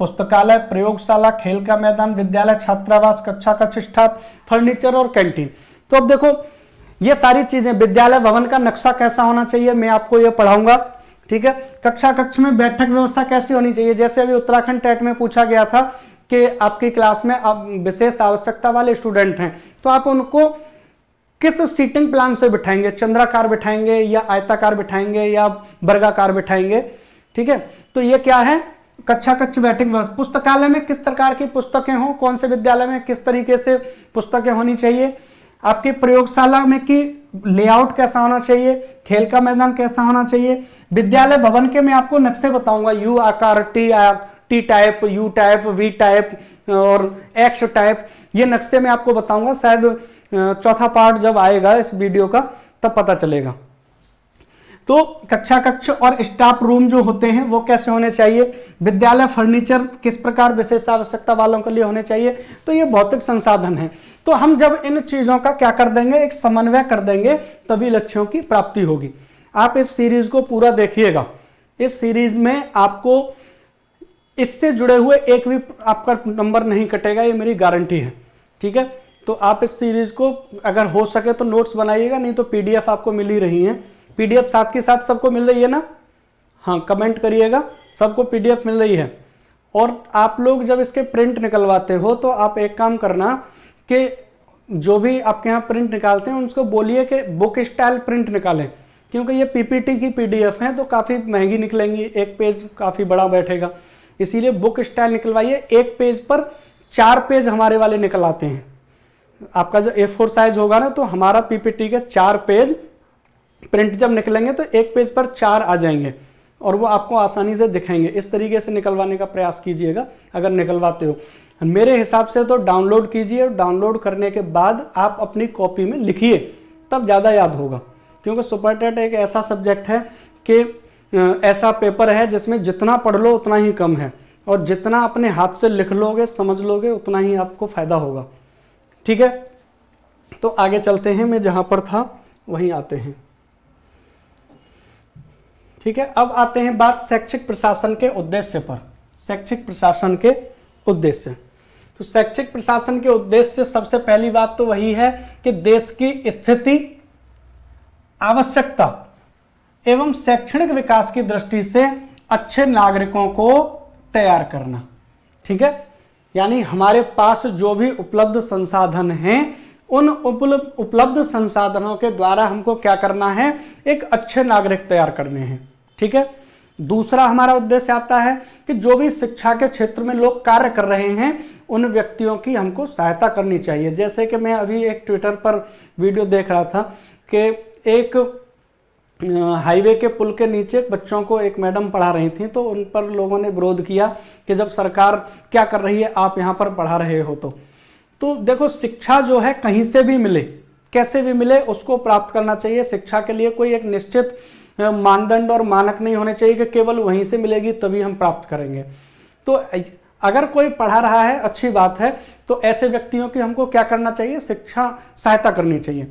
पुस्तकालय, प्रयोगशाला, खेल का मैदान, विद्यालय छात्रावास, कक्षा कक्ष स्टाफ, फर्नीचर और कैंटीन। तो अब देखो ये सारी चीजें, विद्यालय भवन का नक्शा कैसा होना चाहिए मैं आपको ये पढ़ाऊंगा। ठीक है, कक्षा कक्ष में बैठक व्यवस्था कैसी होनी चाहिए, जैसे अभी उत्तराखंड टेट में पूछा गया था कि आपकी क्लास में आप विशेष आवश्यकता वाले स्टूडेंट हैं तो आप उनको किस सीटिंग प्लान से बिठाएंगे, चंद्राकार बिठाएंगे या आयताकार बिठाएंगे या वर्गाकार बिठाएंगे। ठीक है, तो ये क्या है, कक्षा कक्ष बैठक व्यवस्था। पुस्तकालय में किस प्रकार की पुस्तकें हों, कौन से विद्यालय में किस तरीके से पुस्तकें होनी चाहिए, आपकी प्रयोगशाला में की लेआउट कैसा होना चाहिए, खेल का मैदान कैसा होना चाहिए। विद्यालय भवन के मैं आपको नक्शे बताऊंगा, यू आकार, T type, U type, V type और एक्स टाइप, ये नक्शे मैं आपको बताऊंगा। शायद चौथा पार्ट जब आएगा इस वीडियो का तब पता चलेगा। तो कक्षा कक्ष और स्टाफ रूम जो होते हैं वो कैसे होने चाहिए, विद्यालय फर्नीचर किस प्रकार विशेष आवश्यकता वालों के लिए होने चाहिए। तो ये भौतिक संसाधन है। तो हम जब इन चीजों का क्या कर देंगे, एक समन्वय कर देंगे, तभी लक्ष्यों की प्राप्ति होगी। आप इस सीरीज को पूरा देखिएगा। इस सीरीज में आपको इससे जुड़े हुए एक भी आपका नंबर नहीं कटेगा, ये मेरी गारंटी है। ठीक है, तो आप इस सीरीज को अगर हो सके तो नोट्स बनाइएगा, नहीं तो पीडीएफ आपको मिल ही रही है। पीडीएफ साथ के साथ सबको मिल रही है ना, हाँ कमेंट करिएगा, सबको पीडीएफ मिल रही है। और आप लोग जब इसके प्रिंट निकलवाते हो तो आप एक काम करना कि जो भी आपके यहाँ प्रिंट निकालते हैं उनको बोलिए कि बुक स्टाइल प्रिंट निकालें, क्योंकि ये पीपीटी की पीडीएफ है तो काफ़ी महंगी निकलेंगी, एक पेज काफ़ी बड़ा बैठेगा, इसीलिए बुक स्टाइल निकलवाइए। एक पेज पर 4 पेज हमारे वाले निकल आते हैं। आपका जो A4 साइज होगा ना तो हमारा पीपीटी के 4 पेज प्रिंट जब निकलेंगे तो एक पेज पर 4 आ जाएंगे और वो आपको आसानी से दिखाएंगे। इस तरीके से निकलवाने का प्रयास कीजिएगा अगर निकलवाते हो। मेरे हिसाब से तो डाउनलोड कीजिए, डाउनलोड करने के बाद आप अपनी कॉपी में लिखिए, तब ज़्यादा याद होगा। क्योंकि सुपर टेट एक ऐसा सब्जेक्ट है कि ऐसा पेपर है जिसमें जितना पढ़ लो उतना ही कम है, और जितना अपने हाथ से लिख लोगे, समझ लोगे, उतना ही आपको फायदा होगा। ठीक है, तो आगे चलते हैं, मैं जहां पर था वहीं आते हैं। ठीक है, अब आते हैं बात शैक्षिक प्रशासन के उद्देश्य पर। शैक्षिक प्रशासन के उद्देश्य, तो शैक्षिक प्रशासन के उद्देश्य सबसे पहली बात तो वही है कि देश की स्थिति, आवश्यकता एवं शैक्षणिक विकास की दृष्टि से अच्छे नागरिकों को तैयार करना। ठीक है, यानी हमारे पास जो भी उपलब्ध संसाधन हैं उन उपलब्ध संसाधनों के द्वारा हमको क्या करना है, एक अच्छे नागरिक तैयार करने हैं। ठीक है, दूसरा हमारा उद्देश्य आता है कि जो भी शिक्षा के क्षेत्र में लोग कार्य कर रहे हैं उन व्यक्तियों की हमको सहायता करनी चाहिए। जैसे कि मैं अभी एक ट्विटर पर वीडियो देख रहा था कि एक हाईवे के पुल के नीचे बच्चों को एक मैडम पढ़ा रही थी, तो उन पर लोगों ने विरोध किया कि जब सरकार क्या कर रही है आप यहाँ पर पढ़ा रहे हो। तो देखो शिक्षा जो है कहीं से भी मिले, कैसे भी मिले, उसको प्राप्त करना चाहिए। शिक्षा के लिए कोई एक निश्चित मानदंड और मानक नहीं होने चाहिए कि केवल वहीं से मिलेगी तभी हम प्राप्त करेंगे। तो अगर कोई पढ़ा रहा है अच्छी बात है, तो ऐसे व्यक्तियों की हमको क्या करना चाहिए, शिक्षा सहायता करनी चाहिए।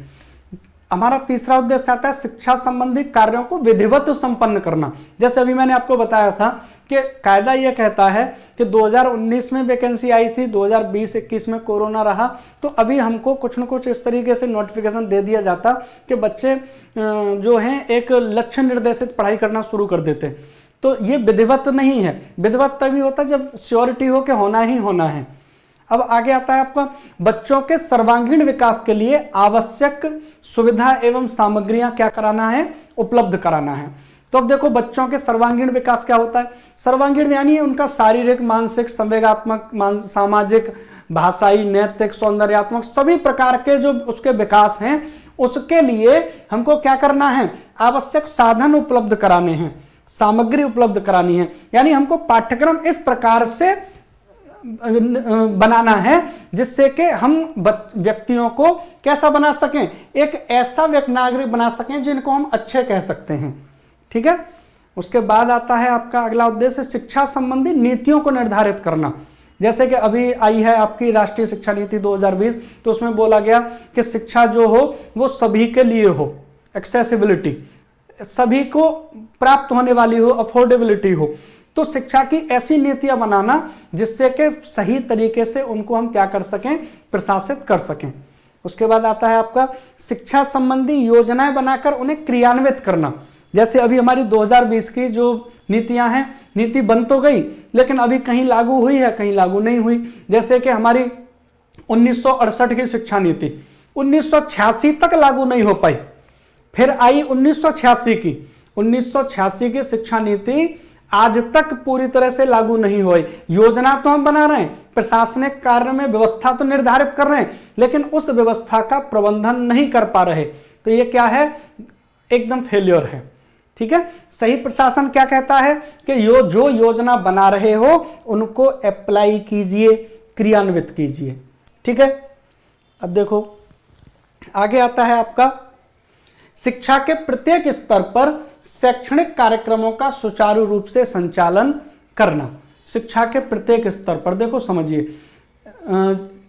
हमारा तीसरा उद्देश्य आता है शिक्षा संबंधी कार्यों को विधिवत संपन्न करना। जैसे अभी मैंने आपको बताया था कि कायदा यह कहता है कि 2019 में वैकेंसी आई थी, 2020-21 में कोरोना रहा, तो अभी हमको कुछ न कुछ इस तरीके से नोटिफिकेशन दे दिया जाता कि बच्चे जो हैं एक लक्ष्य निर्देशित पढ़ाई करना शुरू कर देते। तो ये विधिवत नहीं है। विधिवत तभी होता है जब श्योरिटी हो कि होना ही होना है। अब आगे आता है आपका बच्चों के सर्वांगीण विकास के लिए आवश्यक सुविधा एवं सामग्रियां क्या कराना है, उपलब्ध कराना है। तो अब देखो बच्चों के सर्वांगीण विकास क्या होता है। सर्वांगीण यानी उनका शारीरिक, मानसिक, संवेगात्मक, सामाजिक, भाषाई, नैतिक, सौंदर्यात्मक सभी प्रकार के जो उसके विकास हैं, उसके लिए हमको क्या करना है, आवश्यक साधन उपलब्ध कराने हैं, सामग्री उपलब्ध करानी है। यानी हमको पाठ्यक्रम इस प्रकार से बनाना है जिससे कि हम व्यक्तियों को कैसा बना सकें, एक ऐसा व्यक्ति नागरिक बना सकें जिनको हम अच्छे कह सकते हैं। ठीक है। उसके बाद आता है आपका अगला उद्देश्य शिक्षा संबंधी नीतियों को निर्धारित करना। जैसे कि अभी आई है आपकी राष्ट्रीय शिक्षा नीति 2020, तो उसमें बोला गया कि शिक्षा जो हो वो सभी के लिए हो, एक्सेसिबिलिटी, सभी को प्राप्त होने वाली हो, अफोर्डेबिलिटी हो। तो शिक्षा की ऐसी नीतियां बनाना जिससे कि सही तरीके से उनको हम क्या कर सकें, प्रशासित कर सकें। उसके बाद आता है आपका शिक्षा संबंधी योजनाएं बनाकर उन्हें क्रियान्वित करना। जैसे अभी हमारी 2020 की जो नीतियां हैं, नीति बन तो गई लेकिन अभी कहीं लागू हुई है, कहीं लागू नहीं हुई। जैसे कि हमारी 1968 की शिक्षा नीति 1986 तक लागू नहीं हो पाई, फिर आई 1986 की। 1986 की शिक्षा नीति आज तक पूरी तरह से लागू नहीं हुई। योजना तो हम बना रहे हैं, प्रशासनिक कार्य में व्यवस्था तो निर्धारित कर रहे हैं, लेकिन उस व्यवस्था का प्रबंधन नहीं कर पा रहे। तो ये क्या है, एकदम फेल्योर है। ठीक है। सही प्रशासन क्या कहता है कि जो योजना बना रहे हो उनको अप्लाई कीजिए, क्रियान्वित कीजिए। ठीक है। अब देखो आगे आता है आपका शिक्षा के प्रत्येक स्तर पर शैक्षणिक कार्यक्रमों का सुचारू रूप से संचालन करना। शिक्षा के प्रत्येक स्तर पर देखो समझिए,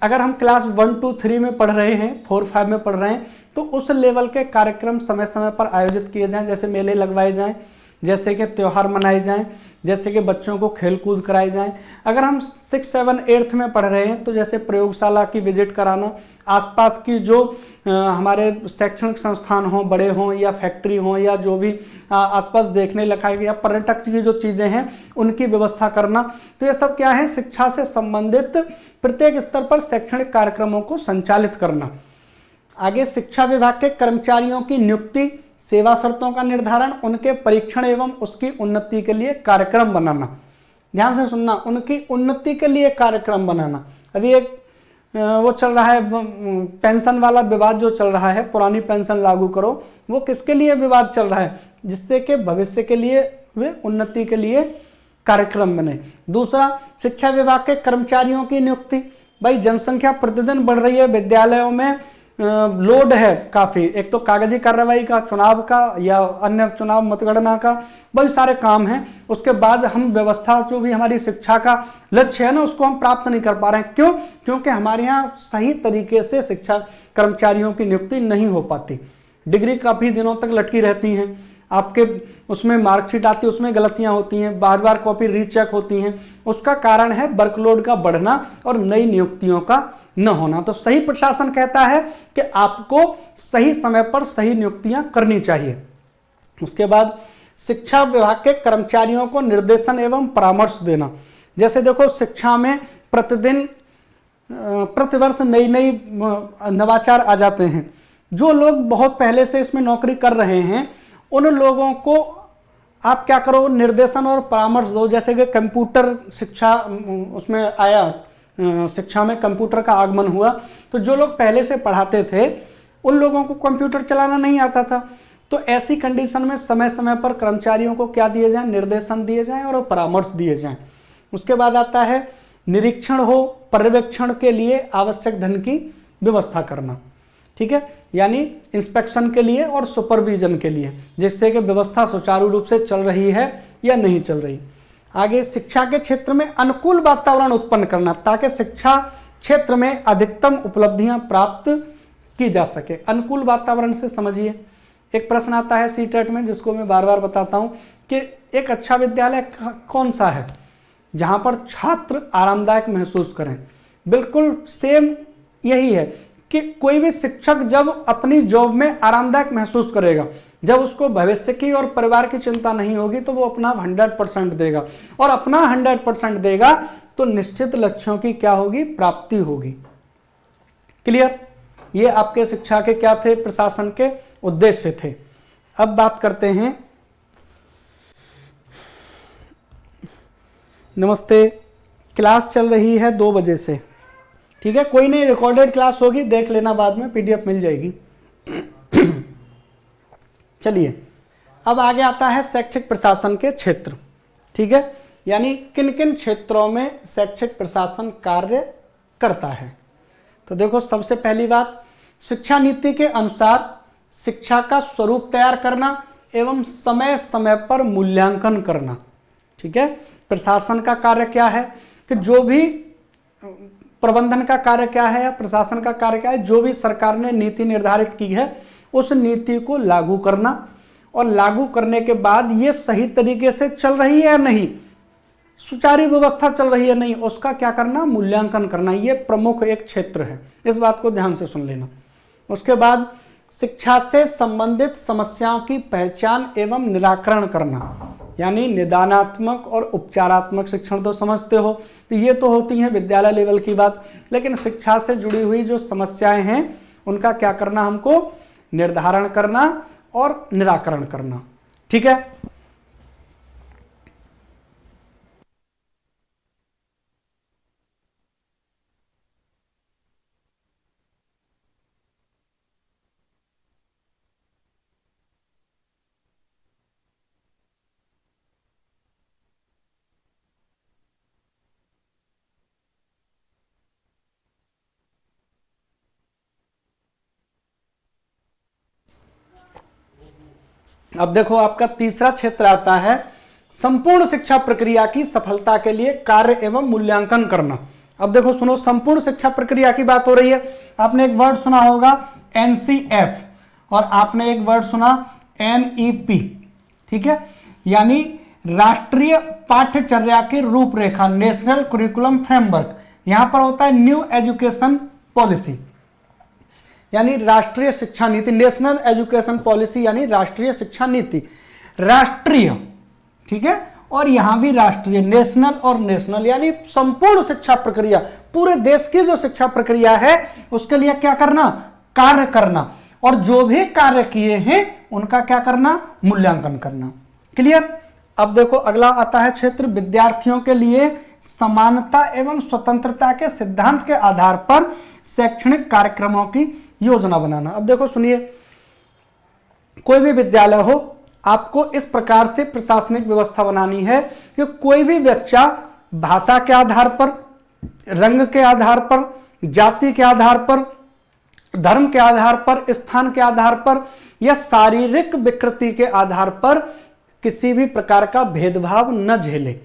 अगर हम क्लास 1, 2, 3 में पढ़ रहे हैं, 4, 5 में पढ़ रहे हैं, तो उस लेवल के कार्यक्रम समय समय पर आयोजित किए जाएं। जैसे मेले लगवाए जाएं, जैसे कि त्यौहार मनाए जाएं, जैसे कि बच्चों को खेल कूद कराए जाएं। अगर हम 6, 7, 8 में पढ़ रहे हैं तो जैसे प्रयोगशाला की विजिट कराना, आसपास की जो हमारे शैक्षणिक संस्थान हों, बड़े हों या फैक्ट्री हों या जो भी आसपास देखने लगा या पर्यटक की जो चीज़ें हैं उनकी व्यवस्था करना। तो ये सब क्या है, शिक्षा से संबंधित प्रत्येक स्तर पर शैक्षणिक कार्यक्रमों को संचालित करना। आगे शिक्षा विभाग के कर्मचारियों की नियुक्ति, सेवा शर्तों का निर्धारण, उनके परीक्षण एवं उसकी उन्नति के लिए कार्यक्रम बनाना। ध्यान से सुनना, उनकी उन्नति के लिए कार्यक्रम बनाना। अभी एक वो चल रहा है पेंशन वाला विवाद जो चल रहा है, पुरानी पेंशन लागू करो, वो किसके लिए विवाद चल रहा है, जिससे कि भविष्य के लिए वे उन्नति के लिए कार्यक्रम बने। दूसरा, शिक्षा विभाग के कर्मचारियों की नियुक्ति। भाई जनसंख्या प्रतिदिन बढ़ रही है, विद्यालयों में लोड है काफ़ी, एक तो कागजी कार्रवाई का, चुनाव का या अन्य चुनाव मतगणना का, बहुत सारे काम हैं। उसके बाद हम व्यवस्था जो भी हमारी शिक्षा का लक्ष्य है ना, उसको हम प्राप्त नहीं कर पा रहे हैं। क्यों? क्योंकि हमारे यहाँ सही तरीके से शिक्षा कर्मचारियों की नियुक्ति नहीं हो पाती। डिग्री काफ़ी दिनों तक लटकी रहती हैं, आपके उसमें मार्कशीट आती है, उसमें गलतियां होती हैं, बार बार कॉपी रीचेक होती हैं। उसका कारण है वर्कलोड का बढ़ना और नई नियुक्तियों का न होना। तो सही प्रशासन कहता है कि आपको सही समय पर सही नियुक्तियां करनी चाहिए। उसके बाद शिक्षा विभाग के कर्मचारियों को निर्देशन एवं परामर्श देना। जैसे देखो शिक्षा में प्रतिदिन प्रतिवर्ष नई नई नवाचार आ जाते हैं। जो लोग बहुत पहले से इसमें नौकरी कर रहे हैं उन लोगों को आप क्या करो, निर्देशन और परामर्श दो। जैसे कि कंप्यूटर शिक्षा उसमें आया, शिक्षा में कंप्यूटर का आगमन हुआ, तो जो लोग पहले से पढ़ाते थे उन लोगों को कंप्यूटर चलाना नहीं आता था। तो ऐसी कंडीशन में समय समय पर कर्मचारियों को क्या दिए जाए, निर्देशन दिए जाएं और परामर्श दिए जाएं। उसके बाद आता है निरीक्षण हो, पर्यवेक्षण के लिए आवश्यक धन की व्यवस्था करना। ठीक है, यानी इंस्पेक्शन के लिए और सुपरविजन के लिए, जिससे कि व्यवस्था सुचारू रूप से चल रही है या नहीं चल रही। आगे शिक्षा के क्षेत्र में अनुकूल वातावरण उत्पन्न करना ताकि शिक्षा क्षेत्र में अधिकतम उपलब्धियां प्राप्त की जा सके। अनुकूल वातावरण से समझिए, एक प्रश्न आता है सीटेट में जिसको मैं बार बार बताता हूं कि एक अच्छा विद्यालय कौन सा है जहां पर छात्र आरामदायक महसूस करें। बिल्कुल सेम यही है कि कोई भी शिक्षक जब अपनी जॉब में आरामदायक महसूस करेगा, जब उसको भविष्य की और परिवार की चिंता नहीं होगी, तो वो अपना 100% देगा, और अपना 100% देगा तो निश्चित लक्ष्यों की क्या होगी, प्राप्ति होगी। क्लियर? ये आपके शिक्षा के क्या थे, प्रशासन के उद्देश्य थे। अब बात करते हैं, नमस्ते, क्लास चल रही है 2 बजे से, ठीक है, कोई नहीं, रिकॉर्डेड क्लास होगी, देख लेना, बाद में पीडीएफ मिल जाएगी। चलिए, अब आगे आता है शैक्षिक प्रशासन के क्षेत्र, ठीक है, यानी किन किन क्षेत्रों में शैक्षिक प्रशासन कार्य करता है। तो देखो, सबसे पहली बात, शिक्षा नीति के अनुसार शिक्षा का स्वरूप तैयार करना एवं समय समय पर मूल्यांकन करना, ठीक है। प्रशासन का कार्य क्या है कि जो भी प्रबंधन का कार्य क्या है या प्रशासन का कार्य क्या है, जो भी सरकार ने नीति निर्धारित की है उस नीति को लागू करना, और लागू करने के बाद ये सही तरीके से चल रही है या नहीं, सुचारू व्यवस्था चल रही है नहीं, उसका क्या करना, मूल्यांकन करना। ये प्रमुख एक क्षेत्र है, इस बात को ध्यान से सुन लेना। उसके बाद शिक्षा से संबंधित समस्याओं की पहचान एवं निराकरण करना, यानी निदानात्मक और उपचारात्मक शिक्षण तो समझते हो, तो ये तो होती हैं विद्यालय लेवल की बात, लेकिन शिक्षा से जुड़ी हुई जो समस्याएं हैं उनका क्या करना, हमको निर्धारण करना और निराकरण करना, ठीक है। अब देखो, आपका तीसरा क्षेत्र आता है संपूर्ण शिक्षा प्रक्रिया की सफलता के लिए कार्य एवं मूल्यांकन करना। अब देखो सुनो, संपूर्ण शिक्षा प्रक्रिया की बात हो रही है। आपने एक वर्ड सुना होगा एनसीएफ, और आपने एक वर्ड सुना एनईपी, ठीक है, यानी राष्ट्रीय पाठ्यचर्या की रूपरेखा, नेशनल करिकुलम फ्रेमवर्क। यहां पर होता है न्यू एजुकेशन पॉलिसी, यानी राष्ट्रीय शिक्षा नीति, नेशनल एजुकेशन पॉलिसी यानी राष्ट्रीय शिक्षा नीति, राष्ट्रीय, ठीक है, और यहां भी राष्ट्रीय, नेशनल और नेशनल, यानी संपूर्ण शिक्षा प्रक्रिया, पूरे देश की जो शिक्षा प्रक्रिया है उसके लिए क्या करना, कार्य करना, और जो भी कार्य किए हैं उनका क्या करना, मूल्यांकन करना। क्लियर? अब देखो, अगला आता है क्षेत्र विद्यार्थियों के लिए समानता एवं स्वतंत्रता के सिद्धांत के आधार पर शैक्षणिक कार्यक्रमों की योजना बनाना। अब देखो सुनिए, कोई भी विद्यालय हो, आपको इस प्रकार से प्रशासनिक व्यवस्था बनानी है कि कोई भी बच्चा भाषा के आधार पर, रंग के आधार पर, जाति के आधार पर, धर्म के आधार पर, स्थान के आधार पर या शारीरिक विकृति के आधार पर किसी भी प्रकार का भेदभाव न झेले,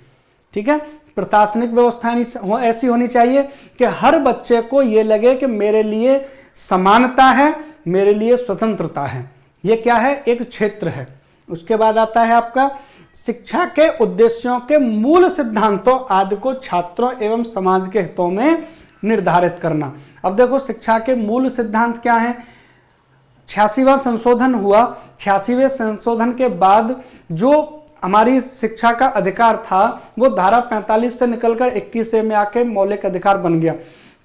ठीक है। प्रशासनिक व्यवस्था ऐसी होनी चाहिए कि हर बच्चे को यह लगे कि मेरे लिए समानता है, मेरे लिए स्वतंत्रता है। यह क्या है, एक क्षेत्र है। उसके बाद आता है आपका शिक्षा के उद्देश्यों के मूल सिद्धांतों आदि को छात्रों एवं समाज के हितों में निर्धारित करना। अब देखो, शिक्षा के मूल सिद्धांत क्या हैं। 86वां संशोधन हुआ, 86वें संशोधन के बाद जो हमारी शिक्षा का अधिकार था वो धारा 45 से निकलकर 21 में आके मौलिक अधिकार बन गया।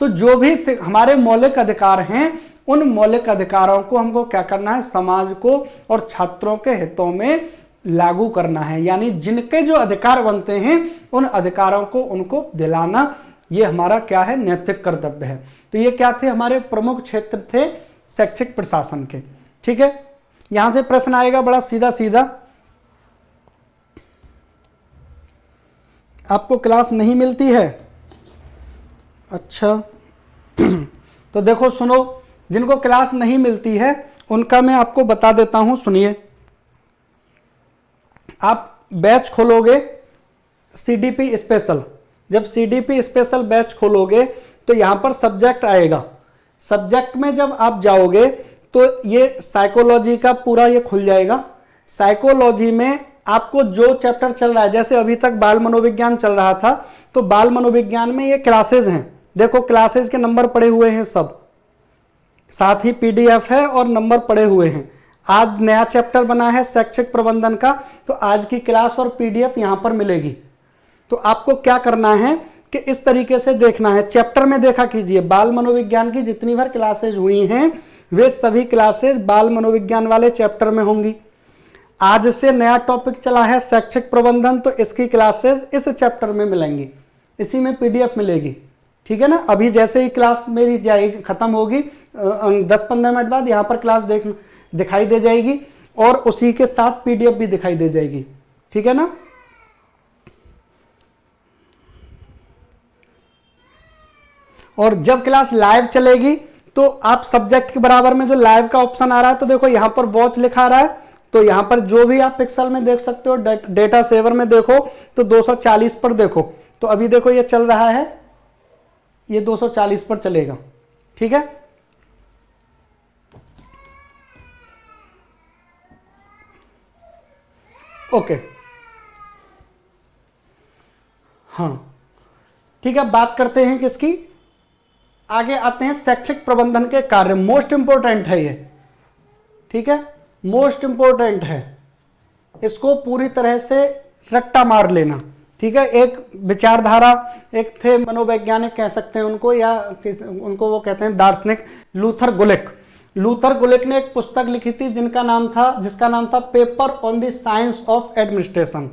तो जो भी हमारे मौलिक अधिकार हैं उन मौलिक अधिकारों को हमको क्या करना है, समाज को और छात्रों के हितों में लागू करना है, यानी जिनके जो अधिकार बनते हैं उन अधिकारों को उनको दिलाना, ये हमारा क्या है, नैतिक कर्तव्य है। तो ये क्या थे, हमारे प्रमुख क्षेत्र थे शैक्षिक प्रशासन के, ठीक है। यहां से प्रश्न आएगा बड़ा सीधा सीधा, आपको क्लास नहीं मिलती है, अच्छा तो देखो सुनो, जिनको क्लास नहीं मिलती है उनका मैं आपको बता देता हूं, सुनिए। आप बैच खोलोगे सीडीपी स्पेशल, जब सीडीपी स्पेशल बैच खोलोगे तो यहां पर सब्जेक्ट आएगा, सब्जेक्ट में जब आप जाओगे तो ये साइकोलॉजी का पूरा ये खुल जाएगा। साइकोलॉजी में आपको जो चैप्टर चल रहा है, जैसे अभी तक बाल मनोविज्ञान चल रहा था, तो बाल मनोविज्ञान में ये क्लासेस हैं, देखो क्लासेस के नंबर पड़े हुए हैं सब, साथ ही पीडीएफ है और नंबर पड़े हुए हैं। आज नया चैप्टर बना है शैक्षिक प्रबंधन का, तो आज की क्लास और पीडीएफ यहां पर मिलेगी। तो आपको क्या करना है कि इस तरीके से देखना है, चैप्टर में देखा कीजिए, बाल मनोविज्ञान की जितनी बार क्लासेज हुई हैं वे सभी क्लासेज बाल मनोविज्ञान वाले चैप्टर में होंगी। आज से नया टॉपिक चला है शैक्षिक प्रबंधन, तो इसकी क्लासेस इस चैप्टर में मिलेंगी, इसी में पीडीएफ मिलेगी, ठीक है ना। अभी जैसे ही क्लास मेरी जाएगी खत्म होगी 10-15 मिनट बाद यहाँ पर क्लास दिखाई दे जाएगी और उसी के साथ पीडीएफ भी दिखाई दे जाएगी, ठीक है ना। और जब क्लास लाइव चलेगी तो आप सब्जेक्ट के बराबर में जो लाइव का ऑप्शन आ रहा है, तो देखो यहाँ पर वॉच लिखा आ रहा है, तो यहाँ पर जो भी आप पिक्सल में देख सकते हो, डेटा सेवर में देखो तो 240 पर देखो, तो अभी देखो ये चल रहा है, ये 240 पर चलेगा, ठीक है। ओके, हाँ ठीक है, बात करते हैं किसकी, आगे आते हैं शैक्षिक प्रबंधन के कार्य। मोस्ट इंपोर्टेंट है ये, ठीक है, मोस्ट इंपोर्टेंट है, इसको पूरी तरह से रट्टा मार लेना, ठीक है। एक विचारधारा, एक थे मनोवैज्ञानिक कह सकते हैं उनको, या उनको वो कहते हैं दार्शनिक, लूथर गुलिक। लूथर गुलिक ने एक पुस्तक लिखी थी जिसका नाम था paper on the science of administration,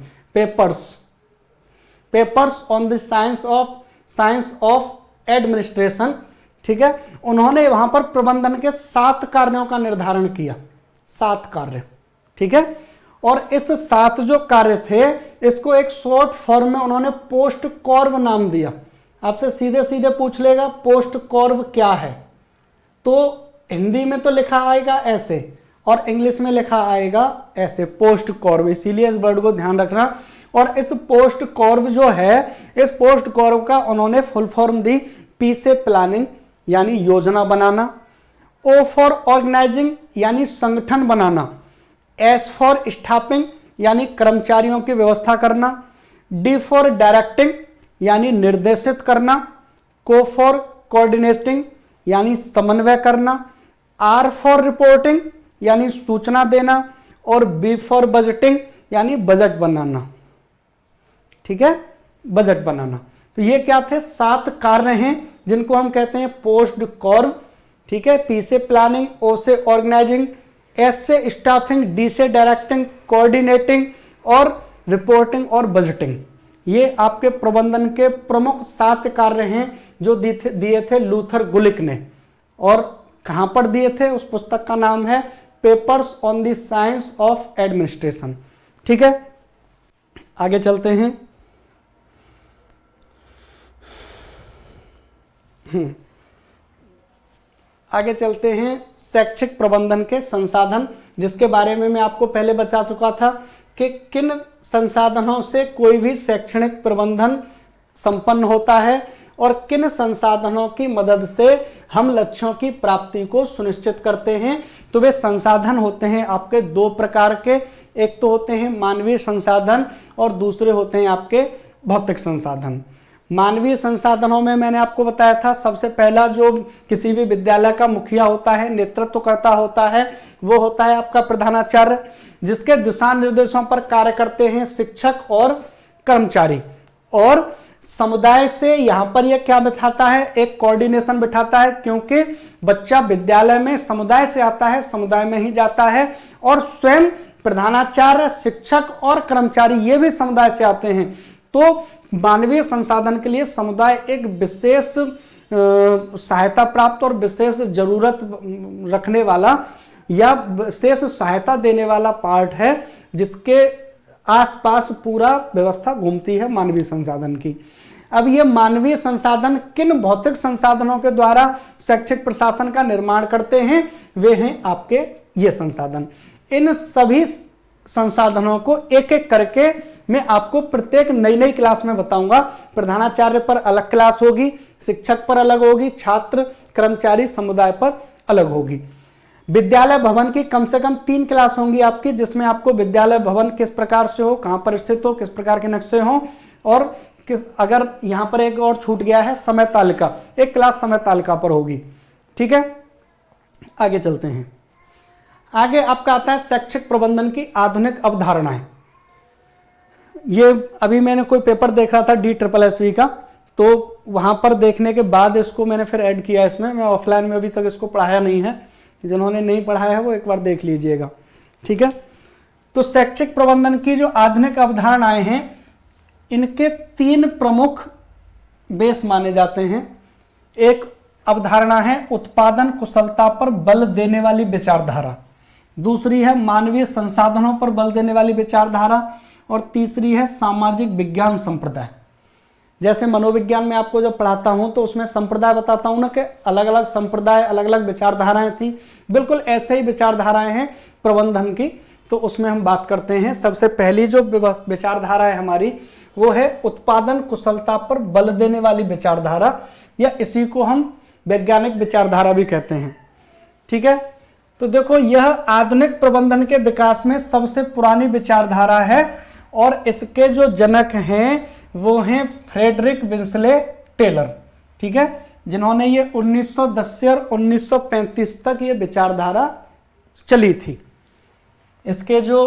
papers on the science of administration, ठीक है। उन्होंने वहां पर प्रबंधन के 7 कार्यों का निर्धारण किया, 7 कार्य, ठीक है। और इस 7 जो कार्य थे, इसको एक शॉर्ट फॉर्म में उन्होंने पोस्ट कॉर्व नाम दिया। आपसे सीधे सीधे पूछ लेगा पोस्ट कॉर्व क्या है, तो हिंदी में तो लिखा आएगा ऐसे और इंग्लिश में लिखा आएगा ऐसे, पोस्ट कॉर्व, इसीलिए इस वर्ड को ध्यान रखना। और इस पोस्ट कॉर्व जो है, इस पोस्ट कॉर्व का उन्होंने फुल फॉर्म दी, पी से प्लानिंग यानी योजना बनाना, ओ फॉर ऑर्गेनाइजिंग यानी संगठन बनाना, एस फॉर स्टाफिंग यानी कर्मचारियों की व्यवस्था करना, डी फॉर डायरेक्टिंग यानी निर्देशित करना, को फॉर कोऑर्डिनेटिंग यानी समन्वय करना, आर फॉर रिपोर्टिंग यानी सूचना देना, और बी फॉर बजटिंग यानी बजट बनाना, ठीक है, बजट बनाना। तो ये क्या थे, 7 कार्य हैं जिनको हम कहते हैं पोस्ट कॉर्व, ठीक है। पी से प्लानिंग, ओ से ऑर्गेनाइजिंग, एस से स्टाफिंग, डी से डायरेक्टिंग, कोऑर्डिनेटिंग और रिपोर्टिंग और बजटिंग। ये आपके प्रबंधन के प्रमुख 7 कार्य हैं जो दिए थे लूथर गुलिक ने। और कहां पर दिए थे, उस पुस्तक का नाम है papers on the science of administration, ठीक है। आगे चलते हैं, आगे चलते हैं शैक्षिक प्रबंधन के संसाधन, जिसके बारे में मैं आपको पहले बता चुका था कि किन संसाधनों से कोई भी शैक्षणिक प्रबंधन संपन्न होता है और किन संसाधनों की मदद से हम लक्ष्यों की प्राप्ति को सुनिश्चित करते हैं। तो वे संसाधन होते हैं आपके 2 प्रकार के, एक तो होते हैं मानवीय संसाधन और दूसरे होते हैं आपके भौतिक संसाधन। मानवीय संसाधनों में मैंने आपको बताया था, सबसे पहला जो किसी भी विद्यालय का मुखिया होता है, नेतृत्वकर्ता होता है, वो होता है आपका प्रधानाचार्य, जिसके दिशा निर्देशों पर कार्य करते हैं शिक्षक और कर्मचारी। और समुदाय से यहाँ पर यह क्या बिठाता है, एक कोऑर्डिनेशन बिठाता है, क्योंकि बच्चा विद्यालय में समुदाय से आता है, समुदाय में ही जाता है, और स्वयं प्रधानाचार्य, शिक्षक और कर्मचारी ये भी समुदाय से आते हैं। तो मानवीय संसाधन के लिए समुदाय एक विशेष सहायता प्राप्त और विशेष जरूरत रखने वाला या विशेष सहायता देने वाला पार्ट है, जिसके आसपास पूरा व्यवस्था घूमती है मानवीय संसाधन की। अब ये मानवीय संसाधन किन भौतिक संसाधनों के द्वारा शैक्षिक प्रशासन का निर्माण करते हैं, वे हैं आपके ये संसाधन। इन सभी संसाधनों को एक एक करके मैं आपको प्रत्येक नई क्लास में बताऊंगा। प्रधानाचार्य पर अलग क्लास होगी, शिक्षक पर अलग होगी, छात्र कर्मचारी समुदाय पर अलग होगी। विद्यालय भवन की कम से कम 3 क्लास होंगी आपकी, जिसमें आपको विद्यालय भवन किस प्रकार से हो, कहां पर स्थित हो, किस प्रकार के नक्शे हो, और किस, अगर यहां पर एक और छूट गया है, समय तालिका, एक क्लास समय तालिका पर होगी। ठीक है, आगे चलते हैं। आगे आपका आता है शैक्षिक प्रबंधन की आधुनिक अवधारणाएं। ये अभी मैंने कोई पेपर देख रहा था DSSB का, तो वहां पर देखने के बाद इसको मैंने फिर ऐड किया इसमें। मैं ऑफलाइन में अभी तक इसको पढ़ाया नहीं है, जिन्होंने नहीं पढ़ाया है वो एक बार देख लीजिएगा। ठीक है, तो शैक्षिक प्रबंधन की जो आधुनिक अवधारणाएं हैं, इनके 3 प्रमुख बेस माने जाते हैं। एक अवधारणा है उत्पादन कुशलता पर बल देने वाली विचारधारा, दूसरी है मानवीय संसाधनों पर बल देने वाली विचारधारा, और तीसरी है सामाजिक विज्ञान संप्रदाय। जैसे मनोविज्ञान में आपको जब पढ़ाता हूं तो उसमें संप्रदाय बताता हूं ना, कि अलग अलग संप्रदाय, अलग अलग विचारधाराएं थी, बिल्कुल ऐसे ही विचारधाराएं हैं प्रबंधन की। तो उसमें हम बात करते हैं, सबसे पहली जो विचारधारा है हमारी, वो है उत्पादन कुशलता पर बल देने वाली विचारधारा, या इसी को हम वैज्ञानिक विचारधारा भी कहते हैं। ठीक है, तो देखो यह आधुनिक प्रबंधन के विकास में सबसे पुरानी विचारधारा है, और इसके जो जनक हैं वो हैं फ्रेडरिक विंसले टेलर। ठीक है, जिन्होंने ये 1910 से और 1935 तक ये विचारधारा चली थी। इसके जो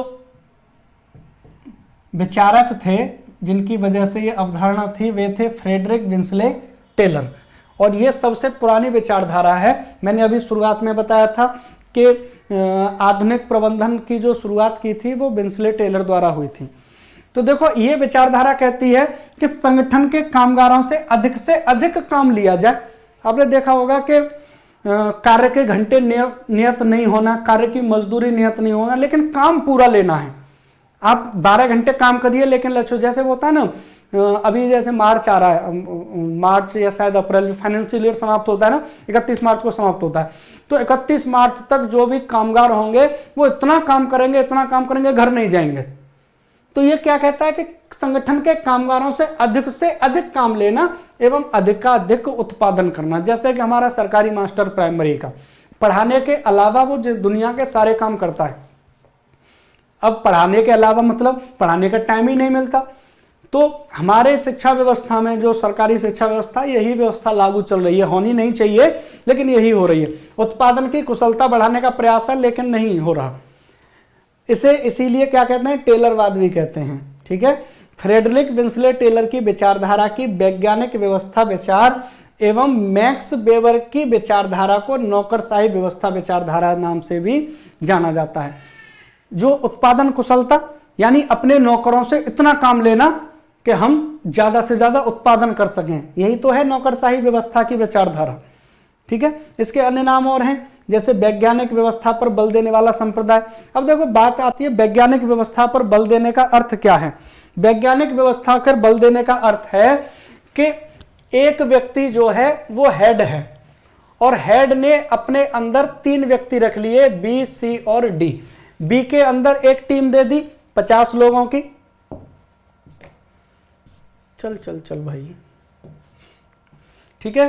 विचारक थे, जिनकी वजह से ये अवधारणा थी, वे थे फ्रेडरिक विंसले टेलर, और ये सबसे पुरानी विचारधारा है। मैंने अभी शुरुआत में बताया था कि आधुनिक प्रबंधन की जो शुरुआत की थी वो विंसले टेलर द्वारा हुई थी। तो देखो ये विचारधारा कहती है कि संगठन के कामगारों से अधिक काम लिया जाए। आपने देखा होगा कि कार्य के घंटे नियत नहीं होना, कार्य की मजदूरी नियत नहीं होना, लेकिन काम पूरा लेना है। आप 12 घंटे काम करिए, लेकिन लक्ष्य, जैसे वो होता है ना, अभी जैसे मार्च आ रहा है, मार्च या शायद अप्रैल, जो फाइनेंशियल ईयर समाप्त होता है ना, 31 मार्च को समाप्त होता है, तो 31 मार्च तक जो भी कामगार होंगे वो इतना काम करेंगे, घर नहीं जाएंगे। तो ये क्या कहता है कि संगठन के कामगारों से अधिक काम लेना एवं अधिक उत्पादन करना। जैसे कि हमारा सरकारी मास्टर प्राइमरी का पढ़ाने के अलावा वो दुनिया के सारे काम करता है। अब पढ़ाने के अलावा मतलब पढ़ाने का टाइम ही नहीं मिलता। तो हमारे शिक्षा व्यवस्था में, जो सरकारी शिक्षा व्यवस्था, यही व्यवस्था लागू चल रही है। होनी नहीं चाहिए, लेकिन यही हो रही है। उत्पादन की कुशलता बढ़ाने का प्रयास है, लेकिन नहीं हो रहा। इसे इसीलिए क्या कहते हैं, टेलरवाद भी कहते हैं। ठीक है, फ्रेडरिक विंसले टेलर की विचारधारा की वैज्ञानिक व्यवस्था विचार एवं मैक्स वेबर की विचारधारा को नौकरशाही व्यवस्था विचारधारा नाम से भी जाना जाता है। जो उत्पादन कुशलता, यानी अपने नौकरों से इतना काम लेना कि हम ज्यादा से ज्यादा उत्पादन कर सकें, यही तो है नौकरशाही व्यवस्था की विचारधारा। ठीक है, इसके अन्य नाम और हैं, जैसे वैज्ञानिक व्यवस्था पर बल देने वाला संप्रदाय। अब देखो बात आती है वैज्ञानिक व्यवस्था पर बल देने का अर्थ क्या है। वैज्ञानिक व्यवस्था पर बल देने का अर्थ है कि एक व्यक्ति जो है वो हेड है, और हेड ने अपने अंदर 3 व्यक्ति रख लिए, बी, सी और डी। बी के अंदर एक टीम दे दी 50 लोगों की। चल भाई, ठीक है।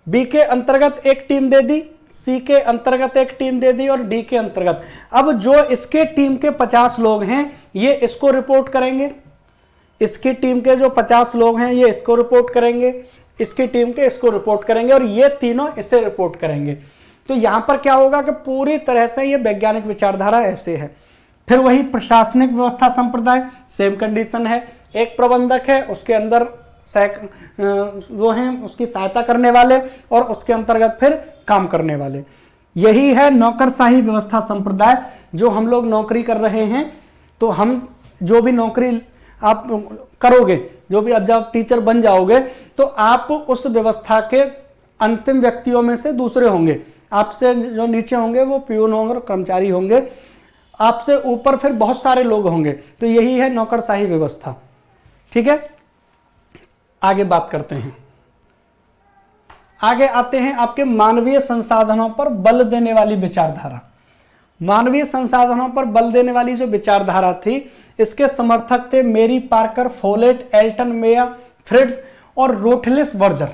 बी के अंतर्गत एक टीम दे दी, सी के अंतर्गत एक टीम दे दी, और डी के अंतर्गत। अब जो इसके टीम के 50 लोग हैं ये इसको रिपोर्ट करेंगे, इसकी टीम के जो 50 लोग हैं ये इसको रिपोर्ट करेंगे, इसकी टीम के इसको रिपोर्ट करेंगे, और ये तीनों इसे रिपोर्ट करेंगे। तो यहां पर क्या होगा कि पूरी तरह से ये वैज्ञानिक विचारधारा ऐसे है। फिर वही प्रशासनिक व्यवस्था संप्रदाय, सेम कंडीशन है। एक प्रबंधक है, उसके अंदर वो हैं उसकी सहायता करने वाले, और उसके अंतर्गत फिर काम करने वाले। यही है नौकरशाही व्यवस्था संप्रदाय। जो हम लोग नौकरी कर रहे हैं, तो हम जो भी नौकरी आप करोगे, जो भी अब जब टीचर बन जाओगे, तो आप उस व्यवस्था के अंतिम व्यक्तियों में से दूसरे होंगे। आपसे जो नीचे होंगे वो प्यून होंगे और कर्मचारी होंगे, आपसे ऊपर फिर बहुत सारे लोग होंगे। तो यही है नौकरशाही व्यवस्था। ठीक है, आगे बात करते हैं। आगे आते हैं आपके मानवीय संसाधनों पर बल देने वाली विचारधारा। मानवीय संसाधनों पर बल देने वाली जो विचारधारा थी, इसके समर्थक थे Mary Parker, Follett, Elton Mayer, Fritz और रोटलेस वर्जन,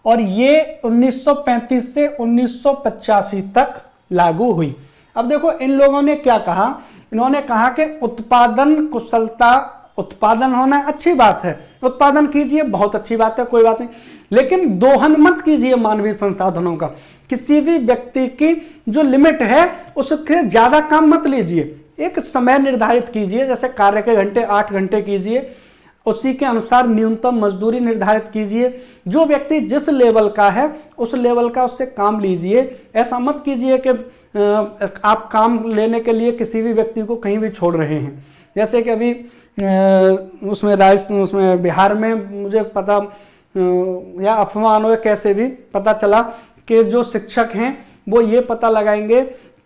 और ये 1935 से 1985 तक लागू हुई। अब देखो इन लोगों ने क्या कहा, इन्होंने कहा कि उत्पादन कुशलता, उत्पादन होना अच्छी बात है, उत्पादन कीजिए, बहुत अच्छी बात है, कोई बात नहीं, लेकिन दोहन मत कीजिए मानवीय संसाधनों का। किसी भी व्यक्ति की जो लिमिट है उसके ज्यादा काम मत लीजिए, एक समय निर्धारित कीजिए, जैसे कार्य के घंटे 8 घंटे कीजिए, उसी के अनुसार न्यूनतम मजदूरी निर्धारित कीजिए। जो व्यक्ति जिस लेवल का है उस लेवल का उससे काम लीजिए। ऐसा मत कीजिए कि आप काम लेने के लिए किसी भी व्यक्ति को कहीं भी छोड़ रहे हैं। जैसे कि अभी उसमें बिहार में मुझे पता या अफवाह हो कैसे भी पता चला कि जो शिक्षक हैं वो ये पता लगाएंगे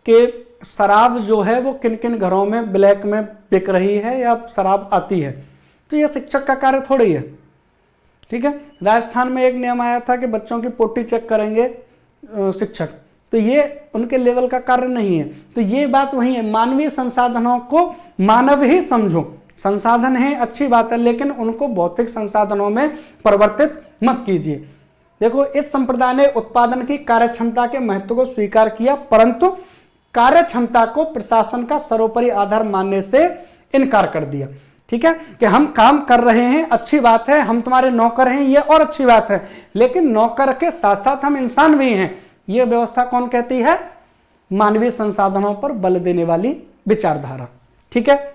कि शराब जो है वो किन किन घरों में ब्लैक में बिक रही है या शराब आती है। तो ये शिक्षक का कार्य थोड़ी है, ठीक है। राजस्थान में एक नियम आया था कि बच्चों की पोटी चेक करेंगे शिक्षक, तो ये उनके लेवल का कार्य नहीं है। तो ये बात वही है, मानवीय संसाधनों को मानव ही समझो। संसाधन है अच्छी बात है, लेकिन उनको भौतिक संसाधनों में परिवर्तित मत कीजिए। देखो इस संप्रदाय ने उत्पादन की कार्यक्षमता के महत्व को स्वीकार किया, परंतु कार्यक्षमता को प्रशासन का सर्वोपरि आधार मानने से इनकार कर दिया। ठीक है कि हम काम कर रहे हैं, अच्छी बात है, हम तुम्हारे नौकर हैं, ये और अच्छी बात है, लेकिन नौकर के साथ साथ हम इंसान भी हैं। ये व्यवस्था कौन कहती है? मानवीय संसाधनों पर बल देने वाली विचारधारा। ठीक है,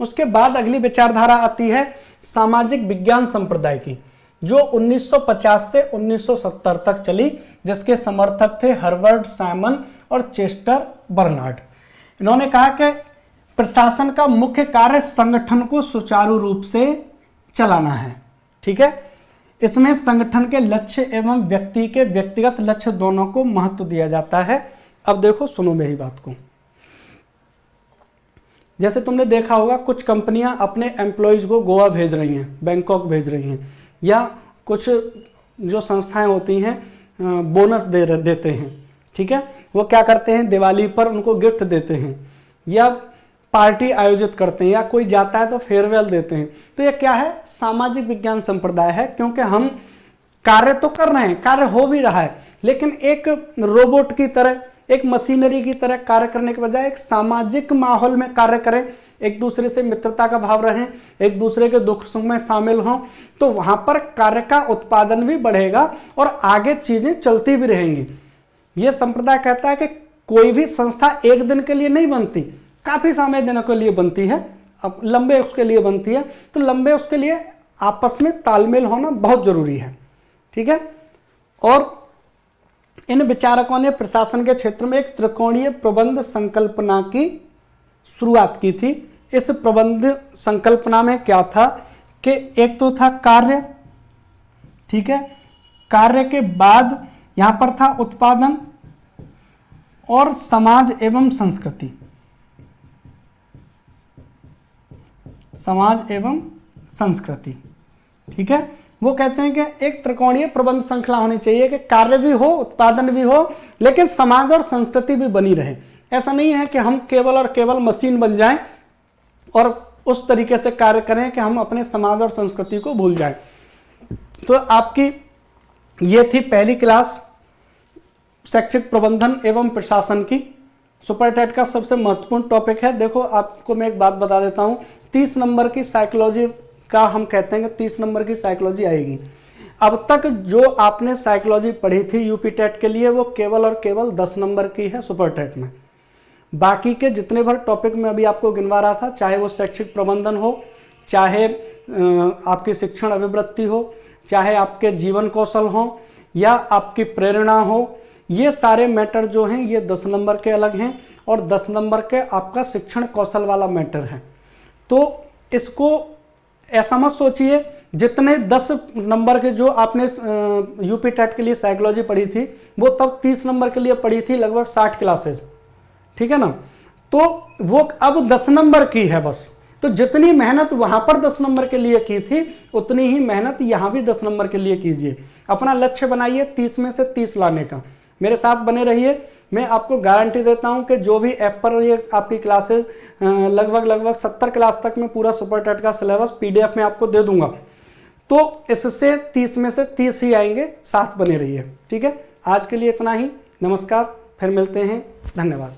उसके बाद अगली विचारधारा आती है सामाजिक विज्ञान संप्रदाय की, जो 1950 से 1970 तक चली, जिसके समर्थक थे हर्बर्ट साइमन और चेस्टर बर्नार्ड। इन्होंने कहा कि प्रशासन का मुख्य कार्य संगठन को सुचारू रूप से चलाना है। ठीक है, इसमें संगठन के लक्ष्य एवं व्यक्ति के व्यक्तिगत लक्ष्य दोनों को महत्व दिया जाता है। अब देखो सुनो मेरी बात को, जैसे तुमने देखा होगा कुछ कंपनियां अपने एम्प्लॉयज को गोवा भेज रही हैं, बैंकॉक भेज रही हैं, या कुछ जो संस्थाएं होती हैं बोनस देते हैं। ठीक है, वो क्या करते हैं, दिवाली पर उनको गिफ्ट देते हैं, या पार्टी आयोजित करते हैं, या कोई जाता है तो फेयरवेल देते हैं। तो ये क्या है? सामाजिक विज्ञान संप्रदाय है, क्योंकि हम कार्य तो कर रहे हैं, कार्य हो भी रहा है, लेकिन एक रोबोट की तरह, एक मशीनरी की तरह कार्य करने के बजाय एक सामाजिक माहौल में कार्य करें, एक दूसरे से मित्रता का भाव रहें, एक दूसरे के दुख सुख में शामिल हों, तो वहां पर कार्य का उत्पादन भी बढ़ेगा और आगे चीजें चलती भी रहेंगी। यह संप्रदाय कहता है कि कोई भी संस्था एक दिन के लिए नहीं बनती, काफी समय दिनों के लिए बनती है, अब लंबे उसके लिए बनती है, तो लंबे उसके लिए आपस में तालमेल होना बहुत जरूरी है। ठीक है, और इन विचारकों ने प्रशासन के क्षेत्र में एक त्रिकोणीय प्रबंध संकल्पना की शुरुआत की थी। इस प्रबंध संकल्पना में क्या था कि एक तो था कार्य, ठीक है, कार्य के बाद यहां पर था उत्पादन और समाज एवं संस्कृति, समाज एवं संस्कृति। ठीक है, वो कहते हैं कि एक त्रिकोणीय प्रबंध श्रृंखला होनी चाहिए कि कार्य भी हो, उत्पादन भी हो, लेकिन समाज और संस्कृति भी बनी रहे। ऐसा नहीं है कि हम केवल और केवल मशीन बन जाएं और उस तरीके से कार्य करें कि हम अपने समाज और संस्कृति को भूल जाएं। तो आपकी ये थी पहली क्लास शैक्षिक प्रबंधन एवं प्रशासन की। सुपर टेट का सबसे महत्वपूर्ण टॉपिक है। देखो आपको मैं एक बात बता देता हूं, 30 नंबर की साइकोलॉजी का हम कहते हैं कि 30 नंबर की साइकोलॉजी आएगी। अब तक जो आपने साइकोलॉजी पढ़ी थी यूपी टेट के लिए वो केवल और केवल 10 नंबर की है सुपर टेट में। बाकी के जितने भर टॉपिक मैं अभी आपको गिनवा रहा था, चाहे वो शैक्षिक प्रबंधन हो, चाहे आपकी शिक्षण अभिवृत्ति हो, चाहे आपके जीवन कौशल हो, या आपकी प्रेरणा हो, ये सारे मैटर जो हैं ये 10 नंबर के अलग हैं और 10 नंबर के आपका शिक्षण कौशल वाला मैटर है। तो इसको ऐसा मत सोचिए जितने 10 नंबर के जो आपने यूपी टेट के लिए साइकोलॉजी पढ़ी थी वो तब 30 नंबर के लिए पढ़ी थी, लगभग 60 क्लासेस। ठीक है ना, तो वो अब 10 नंबर की है बस। तो जितनी मेहनत वहां पर 10 नंबर के लिए की थी उतनी ही मेहनत यहां भी 10 नंबर के लिए कीजिए। अपना लक्ष्य बनाइए 30 में से 30 लाने का। मेरे साथ बने रहिए, मैं आपको गारंटी देता हूं कि जो भी ऐप पर ये आपकी क्लासेस लगभग 70 क्लास तक मैं पूरा सुपर टेट का सिलेबस PDF में आपको दे दूंगा। तो इससे 30 में से 30 ही आएंगे, 7 बने रहिए। ठीक है, आज के लिए इतना ही। नमस्कार, फिर मिलते हैं, धन्यवाद।